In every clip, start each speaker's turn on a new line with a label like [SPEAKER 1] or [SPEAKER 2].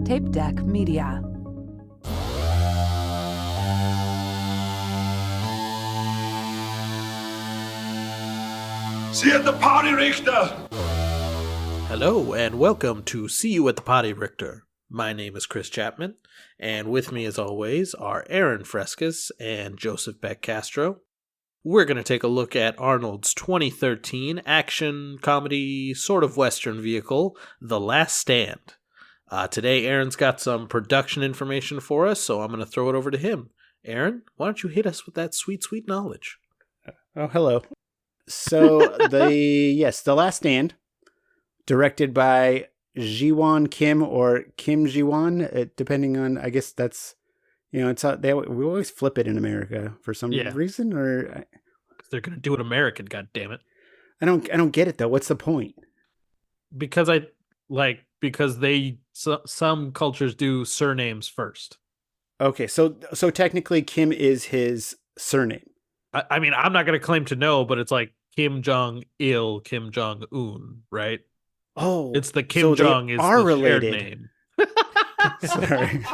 [SPEAKER 1] Tape Deck Media.
[SPEAKER 2] See you at the party, Richter!
[SPEAKER 3] Hello, and welcome to See You at the Potty, Richter. My name is Chris Chapman, and with me, as always, are Aaron Frescas and Joseph Beck Castro. We're going to take a look at Arnold's 2013 action, comedy, sort of Western vehicle, The Last Stand. Today, Aaron's got some production information for us, so I'm going to throw it over to him. Aaron, why don't you hit us with that sweet, sweet knowledge?
[SPEAKER 4] Oh, hello. So, The Last Stand, directed by Ji-won Kim or Kim Ji-won, depending on, I guess that's, it's we always flip it in America for some reason, or
[SPEAKER 3] they're going to do it American, goddammit.
[SPEAKER 4] I don't get it though. What's the point?
[SPEAKER 3] Because some cultures do surnames first.
[SPEAKER 4] Okay, so technically Kim is his surname.
[SPEAKER 3] I mean, I'm not going to claim to know, but it's like Kim Jong-il, Kim Jong-un, right?
[SPEAKER 4] Oh,
[SPEAKER 3] it's the Kim Jong is the
[SPEAKER 4] related.
[SPEAKER 3] shared name.
[SPEAKER 4] Sorry.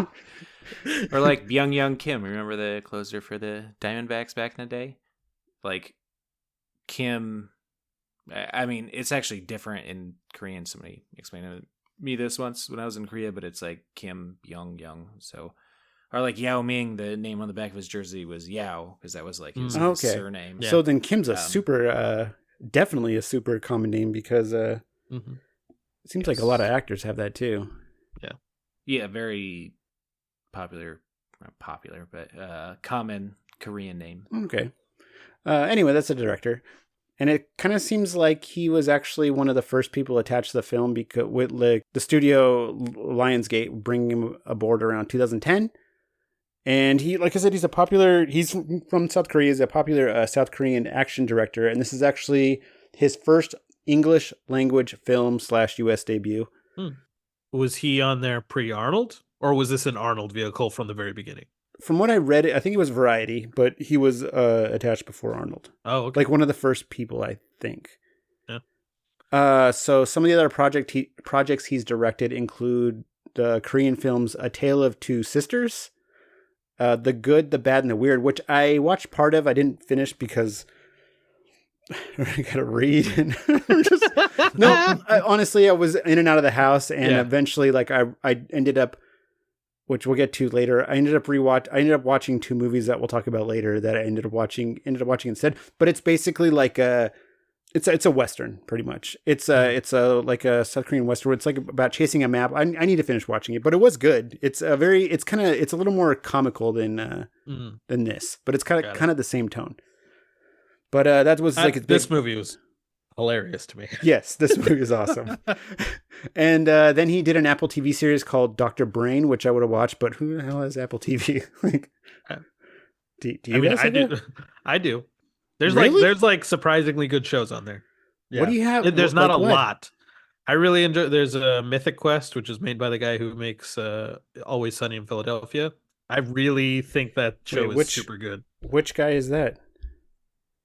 [SPEAKER 5] Or like Byung-Young Kim. Remember the closer for the Diamondbacks back in the day? Like Kim. I mean, it's actually different in Korean. Somebody explained to me this once when I was in Korea, but it's like Kim Byung-Young. So, or like Yao Ming, the name on the back of his jersey was Yao because that was like his surname.
[SPEAKER 4] Yeah. So then Kim's a definitely a super common name because it seems like a lot of actors have that too.
[SPEAKER 3] Yeah.
[SPEAKER 5] Yeah, very popular, not popular, but common Korean name.
[SPEAKER 4] Okay. Anyway, that's the director. And it kind of seems like he was actually one of the first people attached to the film because with like the studio Lionsgate bringing him aboard around 2010. And he, like I said, he's from South Korea. He's a popular South Korean action director. And this is actually his first English language film / US debut.
[SPEAKER 3] Was he on there pre-Arnold? Or was this an Arnold vehicle from the very beginning?
[SPEAKER 4] From what I read, I think it was Variety, but he was attached before Arnold.
[SPEAKER 3] Oh, okay.
[SPEAKER 4] Like one of the first people, I think.
[SPEAKER 3] Yeah.
[SPEAKER 4] So some of the other projects he's directed include the Korean films A Tale of Two Sisters, The Good, the Bad, and the Weird, which I watched part of. I didn't finish because I gotta read. And honestly, I was in and out of the house, and eventually, like I ended up, which we'll get to later. I ended up watching two movies that we'll talk about later that I ended up watching instead. But it's basically like it's a Western, pretty much. It's like a South Korean Western. It's like about chasing a map. I need to finish watching it, but it was good. It's a little more comical than this, but it's kind of the same tone. But that was
[SPEAKER 3] this movie was hilarious to me.
[SPEAKER 4] Yes, this movie is awesome. And then he did an Apple TV series called Dr. Brain, which I would have watched, but who the hell has Apple TV? Like, do you?
[SPEAKER 3] I do. I do. There's like surprisingly good shows on there. Yeah.
[SPEAKER 4] What do you have?
[SPEAKER 3] There's not a lot. I really enjoy. There's a Mythic Quest, which is made by the guy who makes Always Sunny in Philadelphia. I really think that show is super good.
[SPEAKER 4] Which guy is that?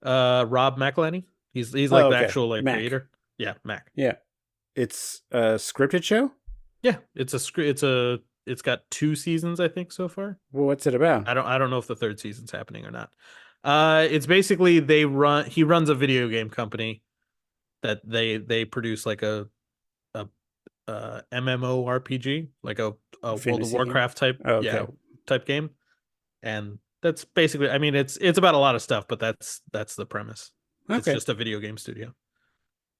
[SPEAKER 3] Rob McElhenney. He's like the actual creator. Yeah, Mac.
[SPEAKER 4] Yeah, it's a scripted show.
[SPEAKER 3] Yeah, it's got 2 seasons, I think, so far.
[SPEAKER 4] Well, what's it about?
[SPEAKER 3] I don't know if the 3rd season's happening or not. It's basically he runs a video game company that they produce like a MMORPG, like a World of Warcraft type type game, and that's basically, I mean, it's about a lot of stuff, but that's the premise. Okay. It's just a video game studio.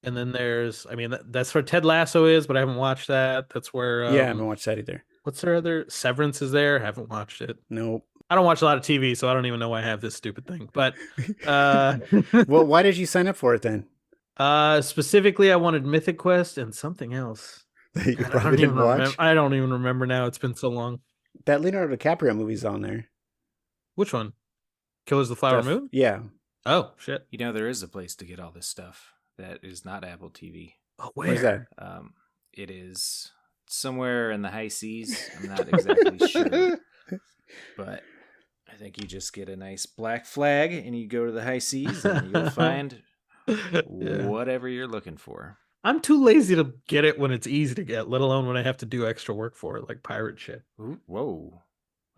[SPEAKER 3] And then there's, I mean, that's where Ted Lasso is, but I haven't watched that. That's where
[SPEAKER 4] I haven't watched that either.
[SPEAKER 3] What's their other? Severance is there. Haven't watched it.
[SPEAKER 4] Nope.
[SPEAKER 3] I don't watch a lot of TV, so I don't even know why I have this stupid thing. But
[SPEAKER 4] well, why did you sign up for it then?
[SPEAKER 3] Specifically, I wanted Mythic Quest and something else.
[SPEAKER 4] You probably didn't watch.
[SPEAKER 3] I don't even remember now. It's been so long.
[SPEAKER 4] That Leonardo DiCaprio movie's on there.
[SPEAKER 3] Which one? Killers of the Flower Moon?
[SPEAKER 4] Yeah.
[SPEAKER 3] Oh shit!
[SPEAKER 5] You know, there is a place to get all this stuff that is not Apple TV.
[SPEAKER 3] Oh, where?
[SPEAKER 4] Where's that?
[SPEAKER 5] It is somewhere in the high seas. I'm not exactly sure, but I think you just get a nice black flag and you go to the high seas and you'll find whatever you're looking for.
[SPEAKER 3] I'm too lazy to get it when it's easy to get, let alone when I have to do extra work for it, like pirate shit.
[SPEAKER 5] Ooh, whoa.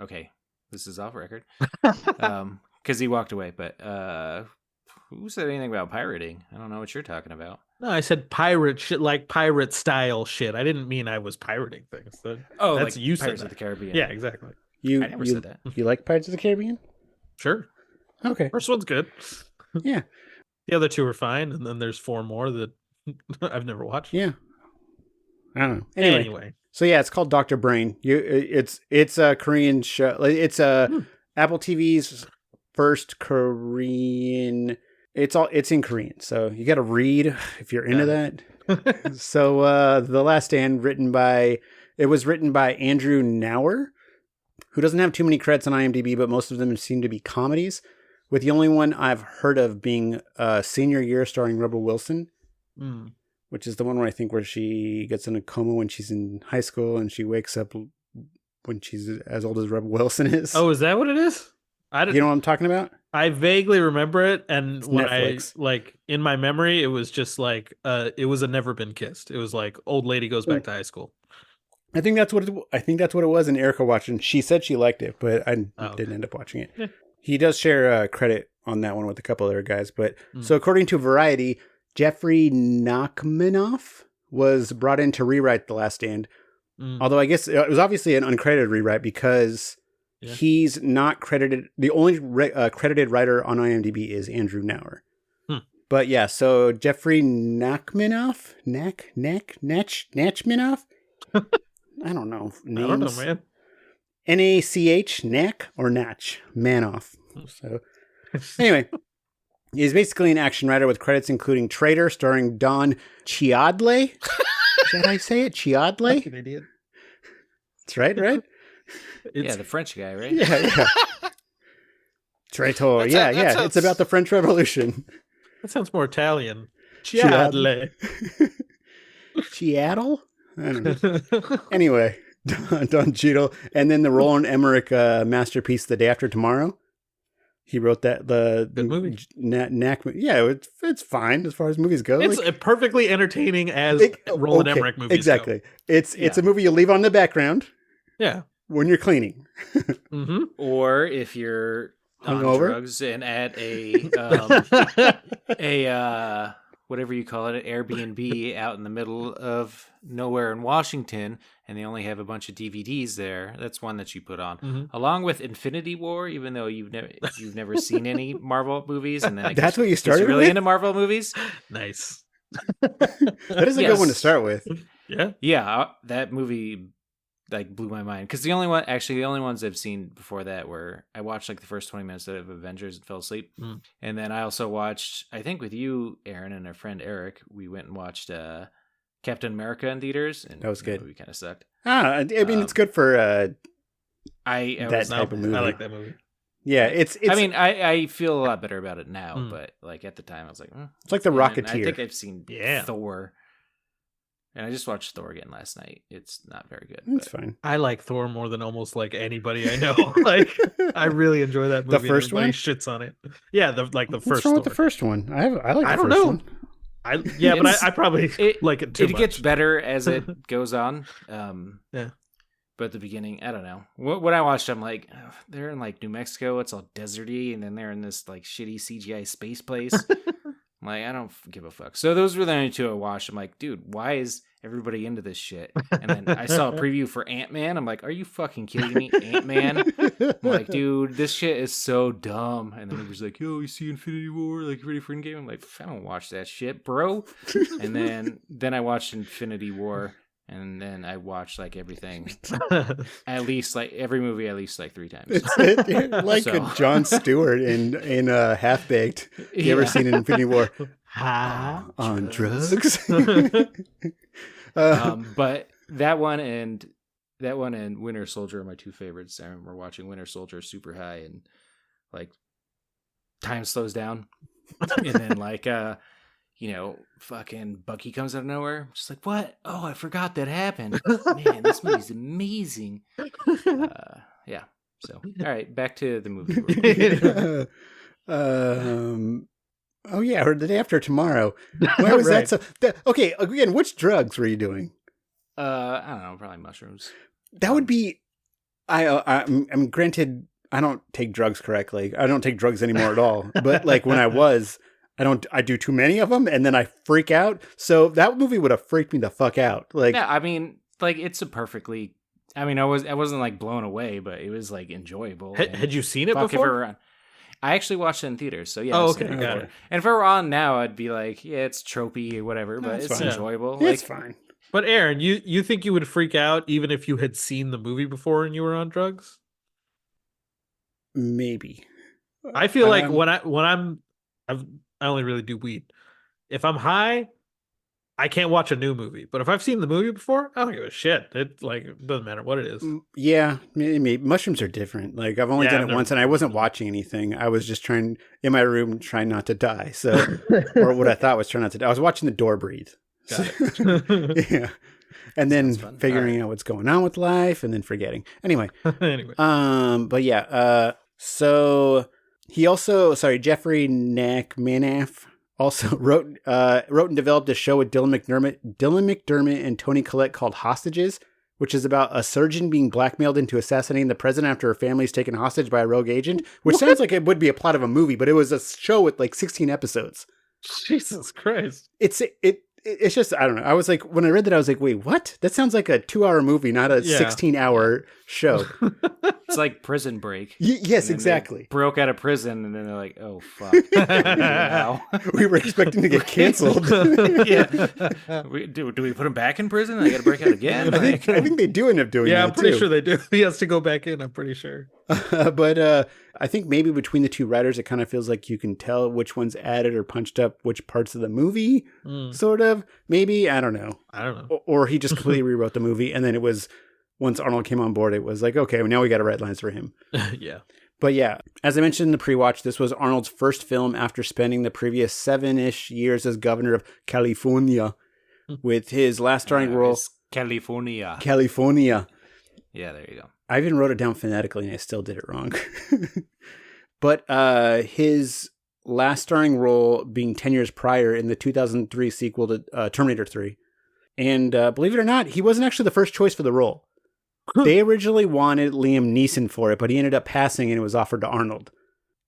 [SPEAKER 5] Okay, this is off record. Because he walked away. But who said anything about pirating? I don't know what you're talking about.
[SPEAKER 3] No, I said pirate shit, like pirate style shit. I didn't mean I was pirating things. That's
[SPEAKER 5] like
[SPEAKER 3] you
[SPEAKER 5] Pirates
[SPEAKER 3] said
[SPEAKER 5] of the
[SPEAKER 3] that.
[SPEAKER 5] Caribbean.
[SPEAKER 3] Yeah, exactly.
[SPEAKER 5] I never said that.
[SPEAKER 4] You like Pirates of the Caribbean?
[SPEAKER 3] Sure.
[SPEAKER 4] Okay.
[SPEAKER 3] First one's good.
[SPEAKER 4] Yeah.
[SPEAKER 3] The other two are fine, and then there's 4 more that I've never watched.
[SPEAKER 4] Yeah. I don't know.
[SPEAKER 3] Anyway.
[SPEAKER 4] So yeah, it's called Dr. Brain. It's a Korean show. It's Apple TV's first Korean. It's in Korean, so you got to read if you're into that. So The Last Stand, it was written by Andrew Nauer, who doesn't have too many credits on IMDb, but most of them seem to be comedies, with the only one I've heard of being Senior Year, starring Rebel Wilson, which is the one where she gets in a coma when she's in high school and she wakes up when she's as old as Rebel Wilson is.
[SPEAKER 3] Oh, is that what it is?
[SPEAKER 4] You know what I'm talking about?
[SPEAKER 3] I vaguely remember it, and
[SPEAKER 4] It's
[SPEAKER 3] when
[SPEAKER 4] Netflix.
[SPEAKER 3] in my memory, it was just like it was a Never Been Kissed. It was like old lady goes back to high school.
[SPEAKER 4] I think that's what it was. And Erica watched it, and she said she liked it, but I didn't end up watching it.
[SPEAKER 3] Yeah.
[SPEAKER 4] He does share credit on that one with a couple other guys. But so according to Variety, Jeffrey Nachmanoff was brought in to rewrite The Last Stand. Although I guess it was obviously an uncredited rewrite because he's not credited. The only credited writer on IMDb is Andrew Nauer. But yeah, so Jeffrey Nachmanoff, Nachmanoff. I don't know names.
[SPEAKER 3] I don't know, man.
[SPEAKER 4] N-A-C-H, Knack or Natch, Manoff. So anyway, he's basically an action writer with credits including Traitor, starring Don Chiadle. Is that how you say it? Chiadle?
[SPEAKER 3] Fucking idiot.
[SPEAKER 4] That's right?
[SPEAKER 5] The French guy, right?
[SPEAKER 4] Yeah. Traitor. Yeah. It's about the French Revolution.
[SPEAKER 3] That sounds more Italian. Chiadle.
[SPEAKER 4] Chiadle? I don't know. Anyway, Don Cheadle. And then the Roland Emmerich masterpiece, The Day After Tomorrow. He wrote that.
[SPEAKER 3] Good movie.
[SPEAKER 4] Yeah, it's fine as far as movies go.
[SPEAKER 3] It's perfectly entertaining as Roland Emmerich movies
[SPEAKER 4] exactly.
[SPEAKER 3] go.
[SPEAKER 4] It's a movie you leave on the background.
[SPEAKER 3] Yeah.
[SPEAKER 4] When you're cleaning.
[SPEAKER 5] Or if you're
[SPEAKER 4] hungover,
[SPEAKER 5] on drugs and at a whatever you call it, an Airbnb out in the middle of nowhere in Washington, and they only have a bunch of DVDs there. That's one that you put on, along with Infinity War. Even though you've never seen any Marvel movies, and then
[SPEAKER 4] that's what you started
[SPEAKER 5] really
[SPEAKER 4] with?
[SPEAKER 5] into Marvel movies.
[SPEAKER 3] Nice.
[SPEAKER 4] That is a good one to start with.
[SPEAKER 3] Yeah.
[SPEAKER 5] That movie blew my mind because the only ones I've seen before that were I watched the first 20 minutes of Avengers and fell asleep, and then I also watched, I think with you, Aaron, and our friend Eric, we went and watched Captain America in theaters, and
[SPEAKER 4] that was good.
[SPEAKER 5] That movie kind of sucked.
[SPEAKER 4] I mean, it's good for that type of movie.
[SPEAKER 3] I like that movie.
[SPEAKER 4] Yeah, it's.
[SPEAKER 5] I mean, I feel a lot better about it now, but at the time I was like,
[SPEAKER 4] it's like The Rocketeer.
[SPEAKER 5] I think I've seen Thor. And I just watched Thor again last night. It's not very good.
[SPEAKER 4] It's fine.
[SPEAKER 3] I like Thor more than almost anybody I know. I really enjoy that movie.
[SPEAKER 4] The first one?
[SPEAKER 3] Shits on it. Yeah, the first.
[SPEAKER 4] What's wrong with the first one? I like the first one.
[SPEAKER 3] But I probably like it too much.
[SPEAKER 5] It gets better as it goes on.
[SPEAKER 3] Yeah.
[SPEAKER 5] But at the beginning, I don't know. When I watched, I'm like, they're in New Mexico. It's all deserty, and then they're in this shitty CGI space place. I'm like, I don't give a fuck. So those were the only two I watched. I'm like, dude, why is everybody into this shit? And then I saw a preview for Ant-Man. I'm like, are you fucking kidding me? Ant-Man? I'm like, dude, this shit is so dumb. And then he was like, yo, you see Infinity War? You ready for Endgame? I'm like, I don't watch that shit, bro. And then I watched Infinity War. And then I watched everything, at least every movie at least 3 times.
[SPEAKER 4] A Jon Stewart in Half Baked. You ever seen Infinity War? On drugs.
[SPEAKER 5] But that one and Winter Soldier are my 2 favorites. I remember watching Winter Soldier super high, and time slows down, and then fucking Bucky comes out of nowhere. I'm just like, what? Oh, I forgot that happened. Man, this movie's amazing. Yeah. So, all right, back to the movie.
[SPEAKER 4] Oh yeah, or the day after tomorrow. Why was
[SPEAKER 3] Right.
[SPEAKER 4] that so? Okay, again, which drugs were you doing?
[SPEAKER 5] I don't know, probably mushrooms.
[SPEAKER 4] That would be. I mean, granted, I don't take drugs correctly. I don't take drugs anymore at all. But like when I was, I do too many of them, and then I freak out. So that movie would have freaked me the fuck out. Like,
[SPEAKER 5] Yeah, I mean, like it's a perfectly. I mean, I wasn't like blown away, but it was like enjoyable.
[SPEAKER 3] Had you seen it
[SPEAKER 5] Fuck if it
[SPEAKER 3] before?
[SPEAKER 5] were on. I actually watched it in theaters, so yeah.
[SPEAKER 3] Oh,
[SPEAKER 5] I've seen
[SPEAKER 3] okay,
[SPEAKER 5] it
[SPEAKER 3] got
[SPEAKER 5] before.
[SPEAKER 3] it.
[SPEAKER 5] And if it were on now, I'd be like, yeah, it's tropey or whatever, but
[SPEAKER 4] it's
[SPEAKER 5] it's
[SPEAKER 4] fine.
[SPEAKER 5] enjoyable.
[SPEAKER 4] it's
[SPEAKER 5] Like,
[SPEAKER 4] fine.
[SPEAKER 3] But Aaron, you think you would freak out even if you had seen the movie before and you were on drugs?
[SPEAKER 4] Maybe.
[SPEAKER 3] I feel like I only really do weed. If I'm high, I can't watch a new movie. But if I've seen the movie before, I don't give a shit. It doesn't matter what it is.
[SPEAKER 4] Yeah, maybe. Mushrooms are different. Like I've only done it once, and I wasn't watching anything. I was just trying in my room, trying not to die. So, or what I thought was trying not to die. I was watching The Door breathe.
[SPEAKER 3] Got it.
[SPEAKER 4] Yeah, and then
[SPEAKER 5] fun.
[SPEAKER 4] figuring out what's going on with life, and then forgetting. Anyway,
[SPEAKER 3] Anyway,
[SPEAKER 4] but yeah. So he also, Jeffrey Manaff also wrote and developed a show with Dylan McDermott and Toni Collette called Hostages, which is about a surgeon being blackmailed into assassinating the president after her family is taken hostage by a rogue agent, which sounds like it would be a plot of a movie, but it was a show with like 16 episodes.
[SPEAKER 3] Jesus Christ.
[SPEAKER 4] It's just, I don't know. I was like, when I read that, I was like, wait, what? That sounds like a 2-hour movie, not a 16-hour show.
[SPEAKER 5] it's like Prison Break.
[SPEAKER 4] Yes,
[SPEAKER 5] And then they
[SPEAKER 4] exactly.
[SPEAKER 5] broke out of prison, and then they're like, "Oh fuck!" Now.
[SPEAKER 4] We were expecting to get canceled.
[SPEAKER 5] Yeah. Do we put him back in prison? I got to break out again.
[SPEAKER 4] I think they do end up doing
[SPEAKER 3] Yeah,
[SPEAKER 4] that
[SPEAKER 3] I'm pretty
[SPEAKER 4] too.
[SPEAKER 3] sure they do. He has to go back in, I'm pretty sure.
[SPEAKER 4] But I think maybe between the two writers, it kind of feels like you can tell which one's added or punched up which parts of the movie, sort of. Maybe, I don't know. Or he just completely rewrote the movie, and then it was, once Arnold came on board, it was like, okay, well, now we got to write lines for him.
[SPEAKER 3] Yeah.
[SPEAKER 4] But yeah, as I mentioned in the pre-watch, this was Arnold's first film after spending the previous 7-ish years as governor of California, with his last starring role,
[SPEAKER 5] California.
[SPEAKER 4] California.
[SPEAKER 5] Yeah, there you go.
[SPEAKER 4] I even wrote it down phonetically and I still did it wrong. But his last starring role being 10 years prior in the 2003 sequel to Terminator 3. And believe it or not, he wasn't actually the first choice for the role. They originally wanted Liam Neeson for it, but he ended up passing and it was offered to Arnold.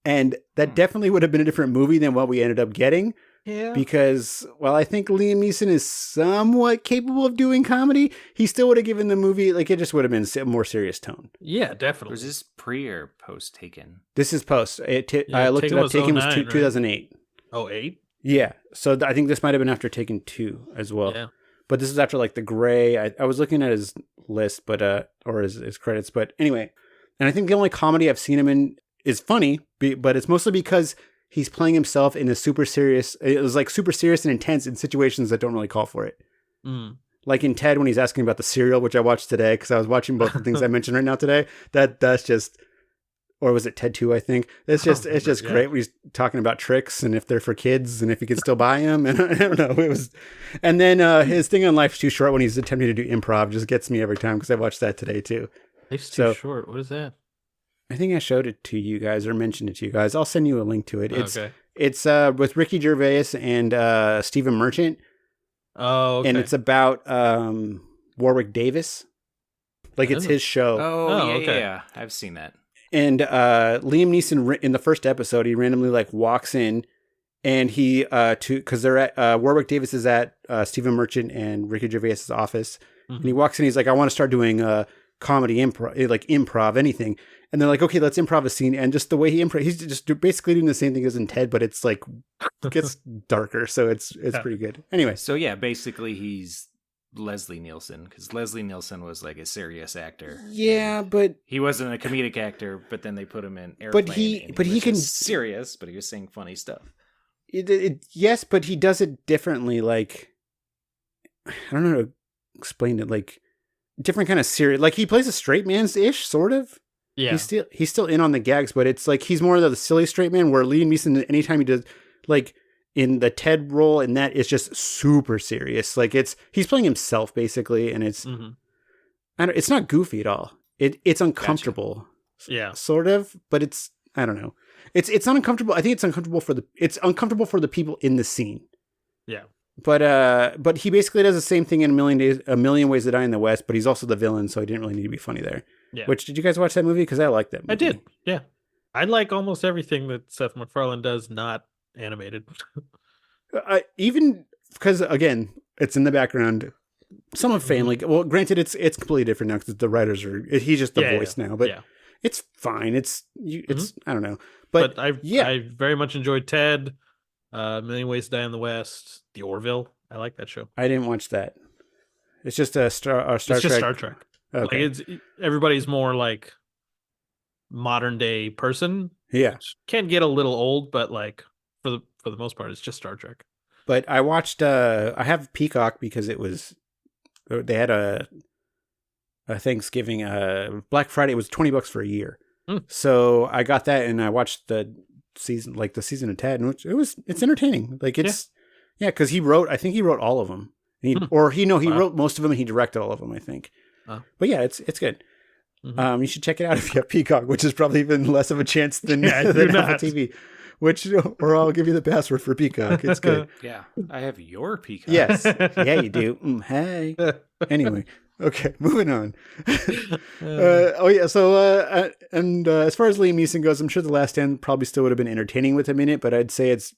[SPEAKER 4] And that definitely would have been a different movie than what we ended up getting.
[SPEAKER 3] Yeah.
[SPEAKER 4] Because, while I think Liam Neeson is somewhat capable of doing comedy, he still would have given the movie, like, it just would have been a more serious tone.
[SPEAKER 3] Yeah, definitely.
[SPEAKER 5] Was this pre or post Taken?
[SPEAKER 4] This is post. I looked it up. Taken was
[SPEAKER 3] 09, right?
[SPEAKER 4] 2008.
[SPEAKER 3] Oh, 8?
[SPEAKER 4] Yeah. So I think this might have been after Taken 2 as well.
[SPEAKER 3] Yeah.
[SPEAKER 4] But this is after, like, The Gray. I was looking at his list, but or his credits. But anyway, and I think the only comedy I've seen him in is funny, but it's mostly because he's playing himself in a super serious. It was like super serious and intense in situations that don't really call for it. Like in Ted when he's asking about the cereal, which I watched today because I was watching both the things I mentioned right now today. That's just, or was it Ted 2? I think it's just great when he's talking about tricks and if they're for kids and if you can still buy them. And I don't know, it was. And then his thing on Life's Too Short when he's attempting to do improv just gets me every time because I watched that today too.
[SPEAKER 3] Life's Too Short. What is that?
[SPEAKER 4] I think I showed it to you guys or mentioned it to you guys. I'll send you a link to it.
[SPEAKER 3] Okay.
[SPEAKER 4] It's with Ricky Gervais and Stephen Merchant.
[SPEAKER 3] Oh, okay.
[SPEAKER 4] And it's about Warwick Davis. Like it's his show.
[SPEAKER 5] Oh, yeah,
[SPEAKER 3] okay.
[SPEAKER 5] yeah. I've seen that.
[SPEAKER 4] And Liam Neeson in the first episode, he randomly like walks in and he because they're at Warwick Davis is at Stephen Merchant and Ricky Gervais's office. And he walks in, he's like, I want to start doing comedy improv, anything. And they're like, okay, let's improv a scene. And just the way he's just basically doing the same thing as in Ted, but it's like, gets darker. So it's pretty good. Anyway.
[SPEAKER 5] So yeah, basically he's Leslie Nielsen, because Leslie Nielsen was like a serious actor.
[SPEAKER 4] Yeah, but
[SPEAKER 5] he wasn't a comedic actor, but then they put him in Airplane.
[SPEAKER 4] But he can
[SPEAKER 5] serious, but he was saying funny stuff.
[SPEAKER 4] Yes, but he does it differently. Like, I don't know how to explain it. Like, different kind of serious. Like he plays a straight man's ish, sort of.
[SPEAKER 3] Yeah,
[SPEAKER 4] he's still in on the gags, but it's like he's more of the silly straight man. Where Liam Neeson, anytime he does, like in the Ted role, and that is just super serious. Like he's playing himself basically, and it's it's not goofy at all. It's uncomfortable.
[SPEAKER 3] Gotcha. Yeah,
[SPEAKER 4] sort of, but it's I don't know. It's uncomfortable. I think it's uncomfortable for the people in the scene.
[SPEAKER 3] Yeah.
[SPEAKER 4] But he basically does the same thing in A Million Ways to Die in the West, but he's also the villain, so he didn't really need to be funny there.
[SPEAKER 3] Yeah.
[SPEAKER 4] Which, did you guys watch that movie? Because I like that movie.
[SPEAKER 3] I did. Yeah. I like almost everything that Seth MacFarlane does, not animated.
[SPEAKER 4] Even because, again, it's in the background. Some of family. Well, granted, it's completely different now because the writers are. He's just the voice now, but it's fine. It's I don't know, but
[SPEAKER 3] I very much enjoyed Ted, A Million Ways to Die in the West, The Orville. I like that show.
[SPEAKER 4] I didn't watch that. It's just Star Trek.
[SPEAKER 3] It's just Star Trek.
[SPEAKER 4] Okay.
[SPEAKER 3] Like everybody's more like modern day person.
[SPEAKER 4] Yeah,
[SPEAKER 3] can get a little old, but like for the most part, it's just Star Trek.
[SPEAKER 4] But I watched. I have Peacock because they had a Thanksgiving, Black Friday. It was $20 for a year, so I got that and I watched the season of Ted, and it's entertaining. Like it's because I think he wrote all of them. He wrote most of them and he directed all of them, I think. But yeah, it's good. You should check it out if you have Peacock, which is probably even less of a chance than Apple TV. Or I'll give you the password for Peacock. It's good.
[SPEAKER 5] Yeah, I have your Peacock.
[SPEAKER 4] Yes, yeah, you do. Hey. Anyway, okay, moving on. So as far as Liam Neeson goes, I'm sure The Last Stand probably still would have been entertaining with him in it, but I'd say this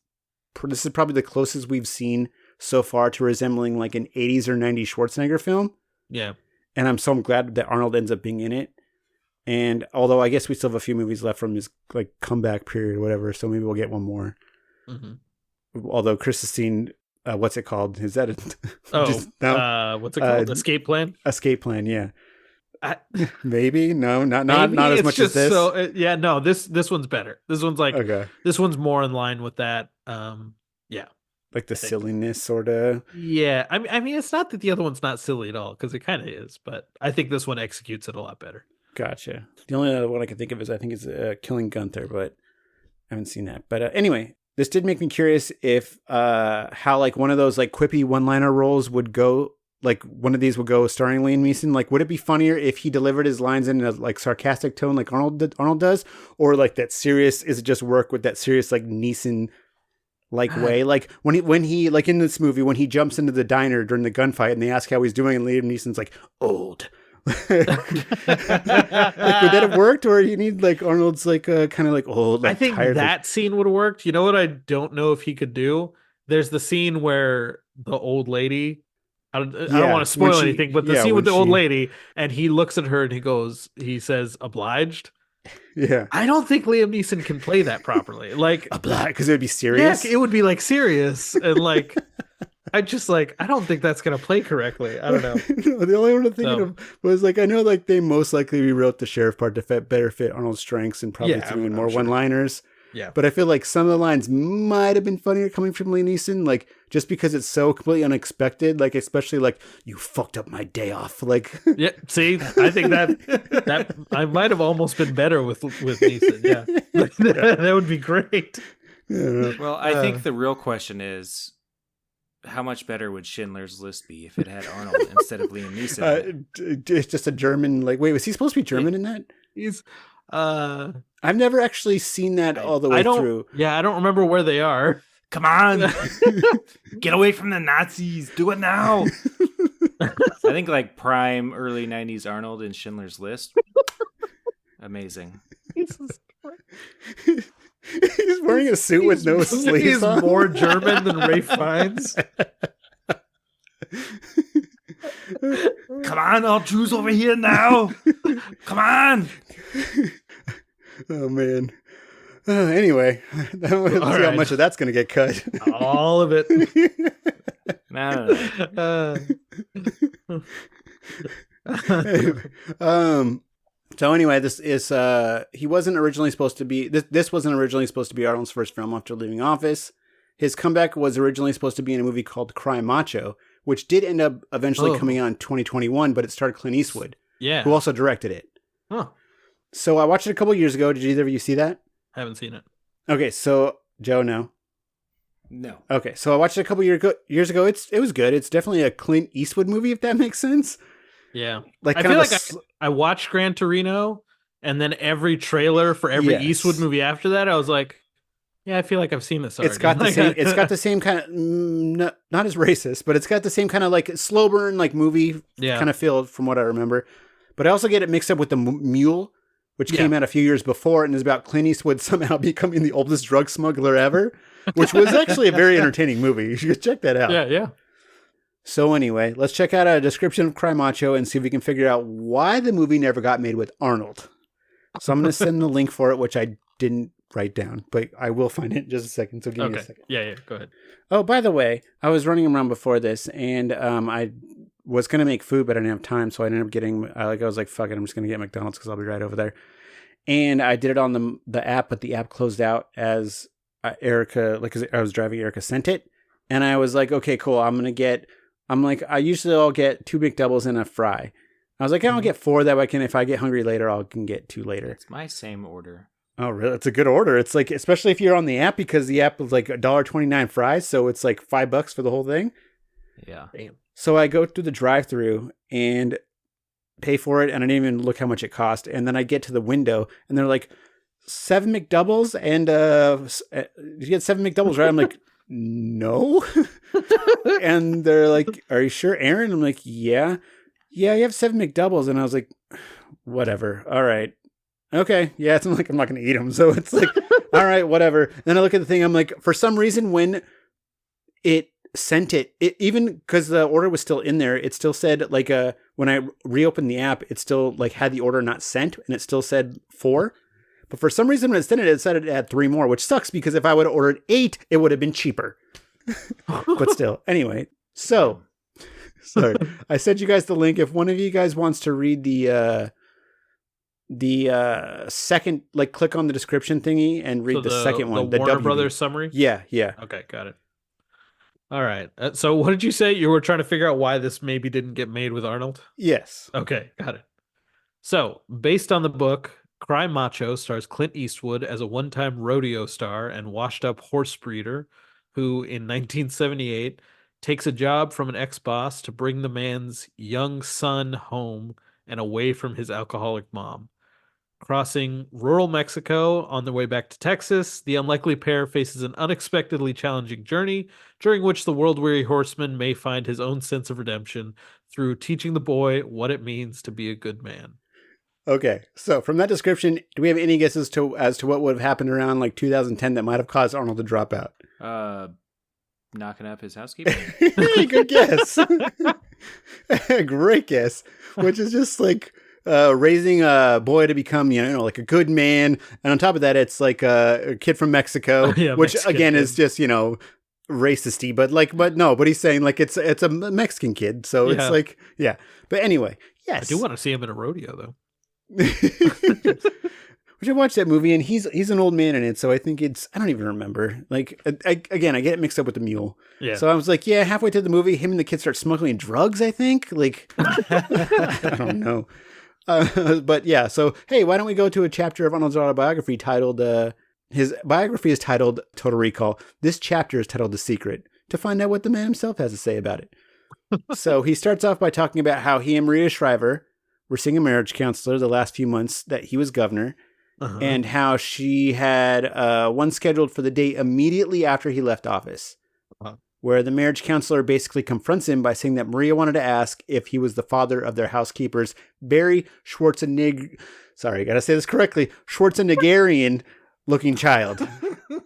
[SPEAKER 4] is probably the closest we've seen so far to resembling like an 80s or 90s Schwarzenegger film.
[SPEAKER 3] Yeah. And
[SPEAKER 4] I'm so glad that Arnold ends up being in it. And although I guess we still have a few movies left from his like comeback period or whatever, so maybe we'll get one more. Although Chris has seen, what's it called? Is that
[SPEAKER 3] what's it called? Escape Plan?
[SPEAKER 4] Escape Plan, yeah. Maybe no, not as much as this.
[SPEAKER 3] This one's better. This one's like This one's more in line with that.
[SPEAKER 4] Like the silliness, sort of.
[SPEAKER 3] Yeah, I mean, it's not that the other one's not silly at all, because it kind of is, but I think this one executes it a lot better.
[SPEAKER 4] Gotcha. The only other one I can think of is Killing Gunther, but I haven't seen that. But anyway, this did make me curious if how like one of those like quippy one-liner roles would go. Like one of these would go starring Liam Neeson. Like, would it be funnier if he delivered his lines in a like sarcastic tone, like Arnold does, or like that serious? Is it just work with that serious like Neeson? Like way, like when he like in this movie when he jumps into the diner during the gunfight and they ask how he's doing and Liam Neeson's like old. Like, would that have worked, or you need like Arnold's like kind of like old? Like,
[SPEAKER 3] I think
[SPEAKER 4] tired,
[SPEAKER 3] that scene would have worked. You know what I don't know if he could do? There's the scene where the old lady. I don't want to spoil anything, but the scene with the old lady and he looks at her and he says obliged.
[SPEAKER 4] Yeah,
[SPEAKER 3] I don't think Liam Neeson can play that properly. Like
[SPEAKER 4] because it would be serious.
[SPEAKER 3] Yeah, it would be like serious and like I don't think that's gonna play correctly. I don't know.
[SPEAKER 4] No, the only one I'm thinking of was like I know like they most likely rewrote the sheriff part to better fit Arnold's strengths and probably threw in more one-liners.
[SPEAKER 3] Yeah,
[SPEAKER 4] but I feel like some of the lines might have been funnier coming from Liam Neeson, like just because it's so completely unexpected. Like especially like you fucked up my day off. Like
[SPEAKER 3] yeah, see, I think that I might have almost been better with Neeson. Yeah, that would be great.
[SPEAKER 4] Yeah.
[SPEAKER 5] Well, I think the real question is, how much better would Schindler's List be if it had Arnold instead of Liam Neeson?
[SPEAKER 4] It's just a German. Like, wait, was he supposed to be German in that?
[SPEAKER 3] He's.
[SPEAKER 4] I've never actually seen that all the way through.
[SPEAKER 3] Yeah, I don't remember where they are.
[SPEAKER 5] Come on, get away from the Nazis! Do it now. I think like prime early '90s Arnold in Schindler's List. Amazing.
[SPEAKER 4] He's wearing a suit with no sleeves.
[SPEAKER 3] He's
[SPEAKER 4] on.
[SPEAKER 3] more German than Ralph Fiennes.
[SPEAKER 5] Come on, all Jews over here now. Come on.
[SPEAKER 4] Oh, man. Anyway, let's see how much of that's going to get cut.
[SPEAKER 3] All of it.
[SPEAKER 5] No.
[SPEAKER 4] So anyway, this is he wasn't originally supposed to be this wasn't originally supposed to be Arnold's first film after leaving office. His comeback was originally supposed to be in a movie called Cry Macho, which did end up eventually coming out in 2021, but it starred Clint Eastwood, who also directed it.
[SPEAKER 3] Huh.
[SPEAKER 4] So I watched it a couple years ago. Did either of you see that?
[SPEAKER 3] I haven't seen it.
[SPEAKER 4] Okay, so Joe, no. Okay, so I watched it a couple years ago. It was good. It's definitely a Clint Eastwood movie, if that makes sense.
[SPEAKER 3] Yeah,
[SPEAKER 4] like
[SPEAKER 3] I feel like I watched Gran Torino, And then every trailer for every
[SPEAKER 4] Yes.
[SPEAKER 3] Eastwood movie after that, I was like, yeah, I feel like I've seen this already.
[SPEAKER 4] It's got the same. It's got the same kind of not as racist, but it's got the same kind of like slow burn like movie kind of feel from what I remember. But I also get it mixed up with the Mule, which came out a few years before and is about Clint Eastwood somehow becoming the oldest drug smuggler ever, which was actually a very entertaining movie. You should check that out.
[SPEAKER 3] Yeah.
[SPEAKER 4] So anyway, let's check out a description of Cry Macho and see if we can figure out why the movie never got made with Arnold. So I'm going to send the link for it, which I didn't write down, but I will find it in just a second. So give me a second.
[SPEAKER 3] Yeah. Go ahead.
[SPEAKER 4] Oh, by the way, I was running around before this, and I was going to make food, but I didn't have time, so I ended up getting, I was like, fuck it, I'm just going to get McDonald's because I'll be right over there. And I did it on the app, but the app closed out as Erica, like, cause I was driving, Erica sent it, and I was like, okay, cool, I usually I'll get 2 McDoubles and a fry. I was like, I'll get 4, that way I can, if I get hungry later, I can get 2 later.
[SPEAKER 5] It's my same order.
[SPEAKER 4] Oh, really? It's a good order. It's like, especially if you're on the app, because the app is like $1.29 fries, so it's like $5 for the whole thing.
[SPEAKER 5] Yeah.
[SPEAKER 3] Damn.
[SPEAKER 4] So I go through the drive-thru and pay for it, and I didn't even look how much it cost. And then I get to the window, and they're like, 7 McDoubles, and you get 7 McDoubles, right? I'm like, no. And they're like, are you sure, Aaron? I'm like, yeah, you have 7 McDoubles. And I was like, whatever. All right. Okay. Yeah, it's not like I'm not going to eat them. So it's like, all right, whatever. Then I look at the thing. I'm like, for some reason, when it sent it even because the order was still in there, it still said like when I reopened the app, it still like had the order not sent, and it still said 4. But for some reason, when it sent it, it said it had 3 more, which sucks because if I would have ordered 8, it would have been cheaper. But still, anyway. So, sorry, I sent you guys the link. If one of you guys wants to read the second, like, click on the description thingy and read the second one,
[SPEAKER 3] the Warner
[SPEAKER 4] WB.
[SPEAKER 3] Brothers summary.
[SPEAKER 4] Yeah.
[SPEAKER 3] Okay, got it. All right. So, what did you say? You were trying to figure out why this maybe didn't get made with Arnold?
[SPEAKER 4] Yes.
[SPEAKER 3] Okay, got it. So, based on the book, Cry Macho stars Clint Eastwood as a one-time rodeo star and washed-up horse breeder who, in 1978, takes a job from an ex-boss to bring the man's young son home and away from his alcoholic mom. Crossing rural Mexico on their way back to Texas, the unlikely pair faces an unexpectedly challenging journey, during which the world-weary horseman may find his own sense of redemption through teaching the boy what it means to be a good man.
[SPEAKER 4] Okay, so from that description, do we have any guesses as to what would have happened around like 2010 that might have caused Arnold to drop out?
[SPEAKER 5] Knocking up his housekeeper.
[SPEAKER 4] Good guess. Great guess. Which is just like raising a boy to become, like a good man, and on top of that, it's like a kid from Mexico, which Mexican again kid. Is just racisty, but he's saying like it's a Mexican kid, so it's like But anyway, yes,
[SPEAKER 3] I do want to see him in a rodeo though.
[SPEAKER 4] Which I watched that movie, and he's an old man in it, so I think I don't even remember. Like, I get it mixed up with the mule. Yeah. So I was like, halfway through the movie, him and the kid start smuggling drugs, I think. Like, I don't know. But yeah, so hey, why don't we go to a chapter of Arnold's autobiography titled, his biography is titled Total Recall. This chapter is titled The Secret, to find out what the man himself has to say about it. So he starts off by talking about how he and Maria Shriver were seeing a marriage counselor the last few months that he was governor, and how she had one scheduled for the date immediately after he left office, where the marriage counselor basically confronts him by saying that Maria wanted to ask if he was the father of their housekeeper's Barry Schwarzenegger, sorry, I gotta say this correctly, Schwarzeneggerian looking child.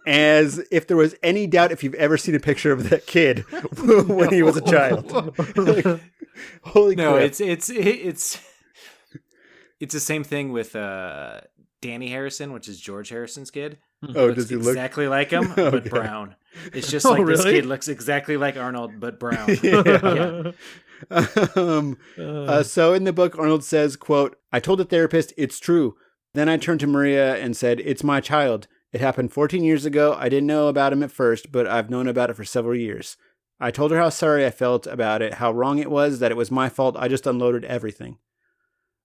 [SPEAKER 4] As if there was any doubt if you've ever seen a picture of that kid when he was a child. Like, holy crap.
[SPEAKER 5] No, it's the same thing with Danny Harrison, which is George Harrison's kid.
[SPEAKER 4] Oh, does he look
[SPEAKER 5] exactly like him, but brown? It's just like this kid looks exactly like Arnold, but brown. Yeah.
[SPEAKER 4] So in the book, Arnold says, quote, "I told the therapist it's true. Then I turned to Maria and said, it's my child. It happened 14 years ago. I didn't know about him at first, but I've known about it for several years. I told her how sorry I felt about it, how wrong it was, that it was my fault. I just unloaded everything.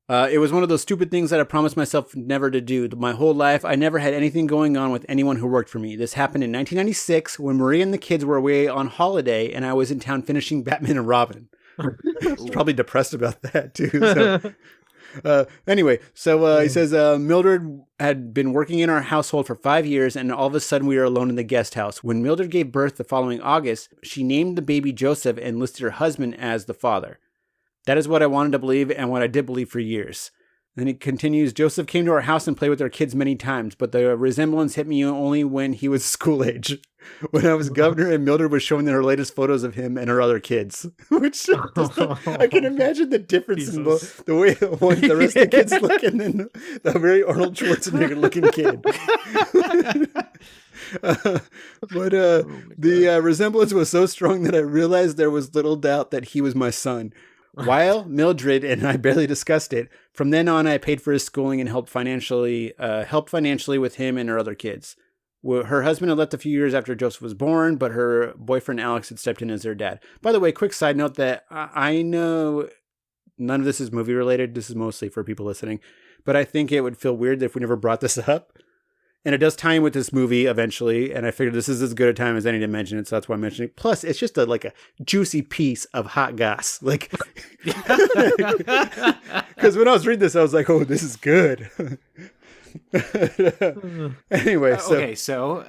[SPEAKER 4] It was one of those stupid things that I promised myself never to do. My whole life, I never had anything going on with anyone who worked for me. This happened in 1996 when Maria and the kids were away on holiday and I was in town finishing Batman and Robin." I was probably depressed about that too. So. Anyway, so he says, Mildred had been working in our household for 5 years, and all of a sudden we were alone in the guest house. When Mildred gave birth the following August, she named the baby Joseph and listed her husband as the father. That is what I wanted to believe and what I did believe for years. Then he continues, Joseph came to our house and played with our kids many times, but the resemblance hit me only when he was school age. When I was governor and Mildred was showing her latest photos of him and her other kids. Which, I can imagine the difference in the way the rest of the kids look and then the very Arnold Schwarzenegger looking kid. The resemblance was so strong that I realized there was little doubt that he was my son. While Mildred and I barely discussed it, from then on I paid for his schooling and helped financially with him and her other kids. Her husband had left a few years after Joseph was born, but her boyfriend Alex had stepped in as their dad. By the way, quick side note that I know none of this is movie related. This is mostly for people listening, but I think it would feel weird if we never brought this up. And it does tie in with this movie eventually, and I figured this is as good a time as any to mention it, so that's why I'm mentioning it. Plus, it's just a juicy piece of hot goss. Because when I was reading this, I was like, oh, this is good. Anyway,
[SPEAKER 5] so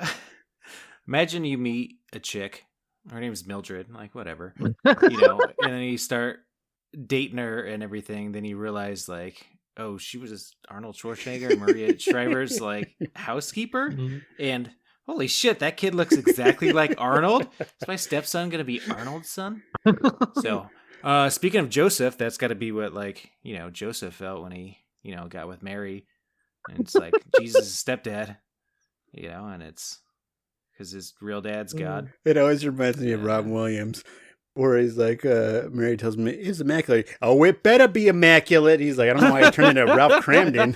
[SPEAKER 5] imagine you meet a chick. Her name's Mildred, whatever. And then you start dating her and everything, then you realize, oh, she was Arnold Schwarzenegger and Maria Shriver's housekeeper, and holy shit, that kid looks exactly like Arnold. Is my stepson gonna be Arnold's son? So, speaking of Joseph, that's got to be what Joseph felt when he got with Mary, and it's like Jesus' stepdad, and it's because his real dad's God.
[SPEAKER 4] It always reminds me of Robin Williams. Where he's like, Mary tells me, it's immaculate. Oh, it better be immaculate. He's like, I don't know why I turned into Ralph Cramden.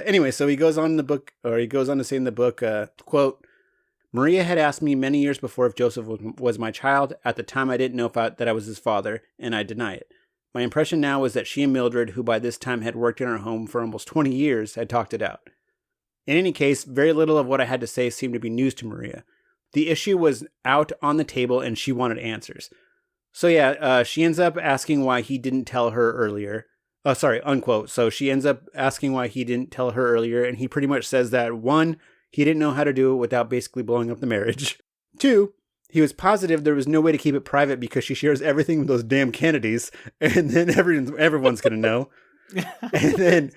[SPEAKER 4] Anyway, so he goes on to say in the book, quote, Maria had asked me many years before if Joseph was my child. At the time, I didn't know that I was his father, and I deny it. My impression now was that she and Mildred, who by this time had worked in our home for almost 20 years, had talked it out. In any case, very little of what I had to say seemed to be news to Maria. The issue was out on the table and she wanted answers. So she ends up asking why he didn't tell her earlier. Unquote. So she ends up asking why he didn't tell her earlier, and he pretty much says that 1, he didn't know how to do it without basically blowing up the marriage. 2, he was positive there was no way to keep it private because she shares everything with those damn Kennedys, and then everyone's going to know. And then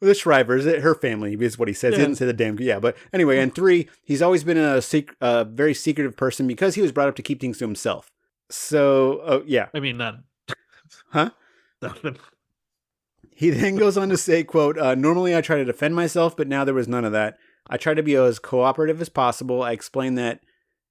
[SPEAKER 4] the Shrivers, her family is what he says. Yeah. He didn't say the damn, but anyway. And 3, he's always been a very secretive person because he was brought up to keep things to himself. So,
[SPEAKER 3] I mean, none.
[SPEAKER 4] Huh? He then goes on to say, quote, normally I try to defend myself, but now there was none of that. I tried to be as cooperative as possible. I explained that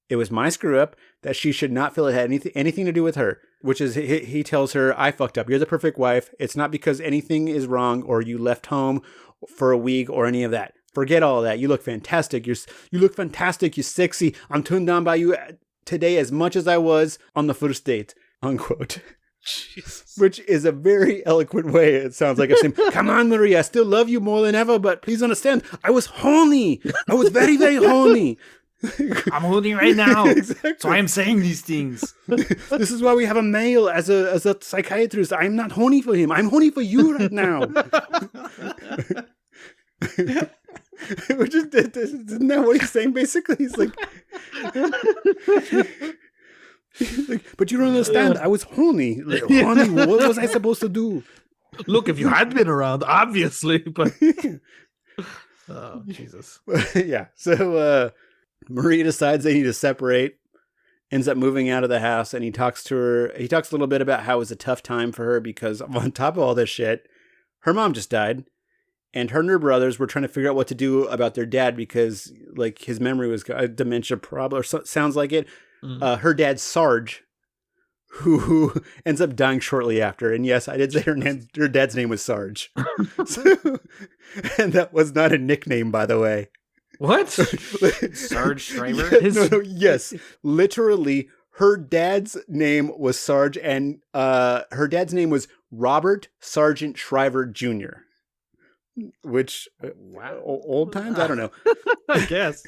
[SPEAKER 4] it was my screw up, that she should not feel it had anything to do with her, which is he tells her, I fucked up. You're the perfect wife. It's not because anything is wrong or you left home for a week or any of that. Forget all of that. You look fantastic. You look fantastic. You're sexy. I'm turned on by you today as much as I was on the first date, unquote. Jesus. Which is a very eloquent way, it sounds like, of saying, come on, Maria, I still love you more than ever, but please understand, I was horny. I was very, very horny.
[SPEAKER 5] I'm horny right now.
[SPEAKER 4] Exactly.
[SPEAKER 5] So I'm saying these things.
[SPEAKER 4] This is why we have a male as a psychiatrist. I'm not horny for him. I'm horny for you right now. Which is, isn't that what he's saying, basically? He's like, but you don't understand. I was horny. Like, horny. What was I supposed to do?
[SPEAKER 3] Look, if you had been around, obviously. But oh, Jesus.
[SPEAKER 4] Yeah. So Maria decides they need to separate. Ends up moving out of the house, and he talks to her. He talks a little bit about how it was a tough time for her because on top of all this shit, her mom just died. And her and her brothers were trying to figure out what to do about their dad because, like, his memory was a dementia problem, or sounds like it. Mm-hmm. Her dad, Sarge, who ends up dying shortly after. And yes, I did say her dad's name was Sarge. And that was not a nickname, by the way.
[SPEAKER 3] What?
[SPEAKER 5] Sarge Shriver?
[SPEAKER 4] Yes. Literally, her dad's name was Sarge, and her dad's name was Robert Sargent Shriver Jr., which, wow, old times? I don't know.
[SPEAKER 3] I guess.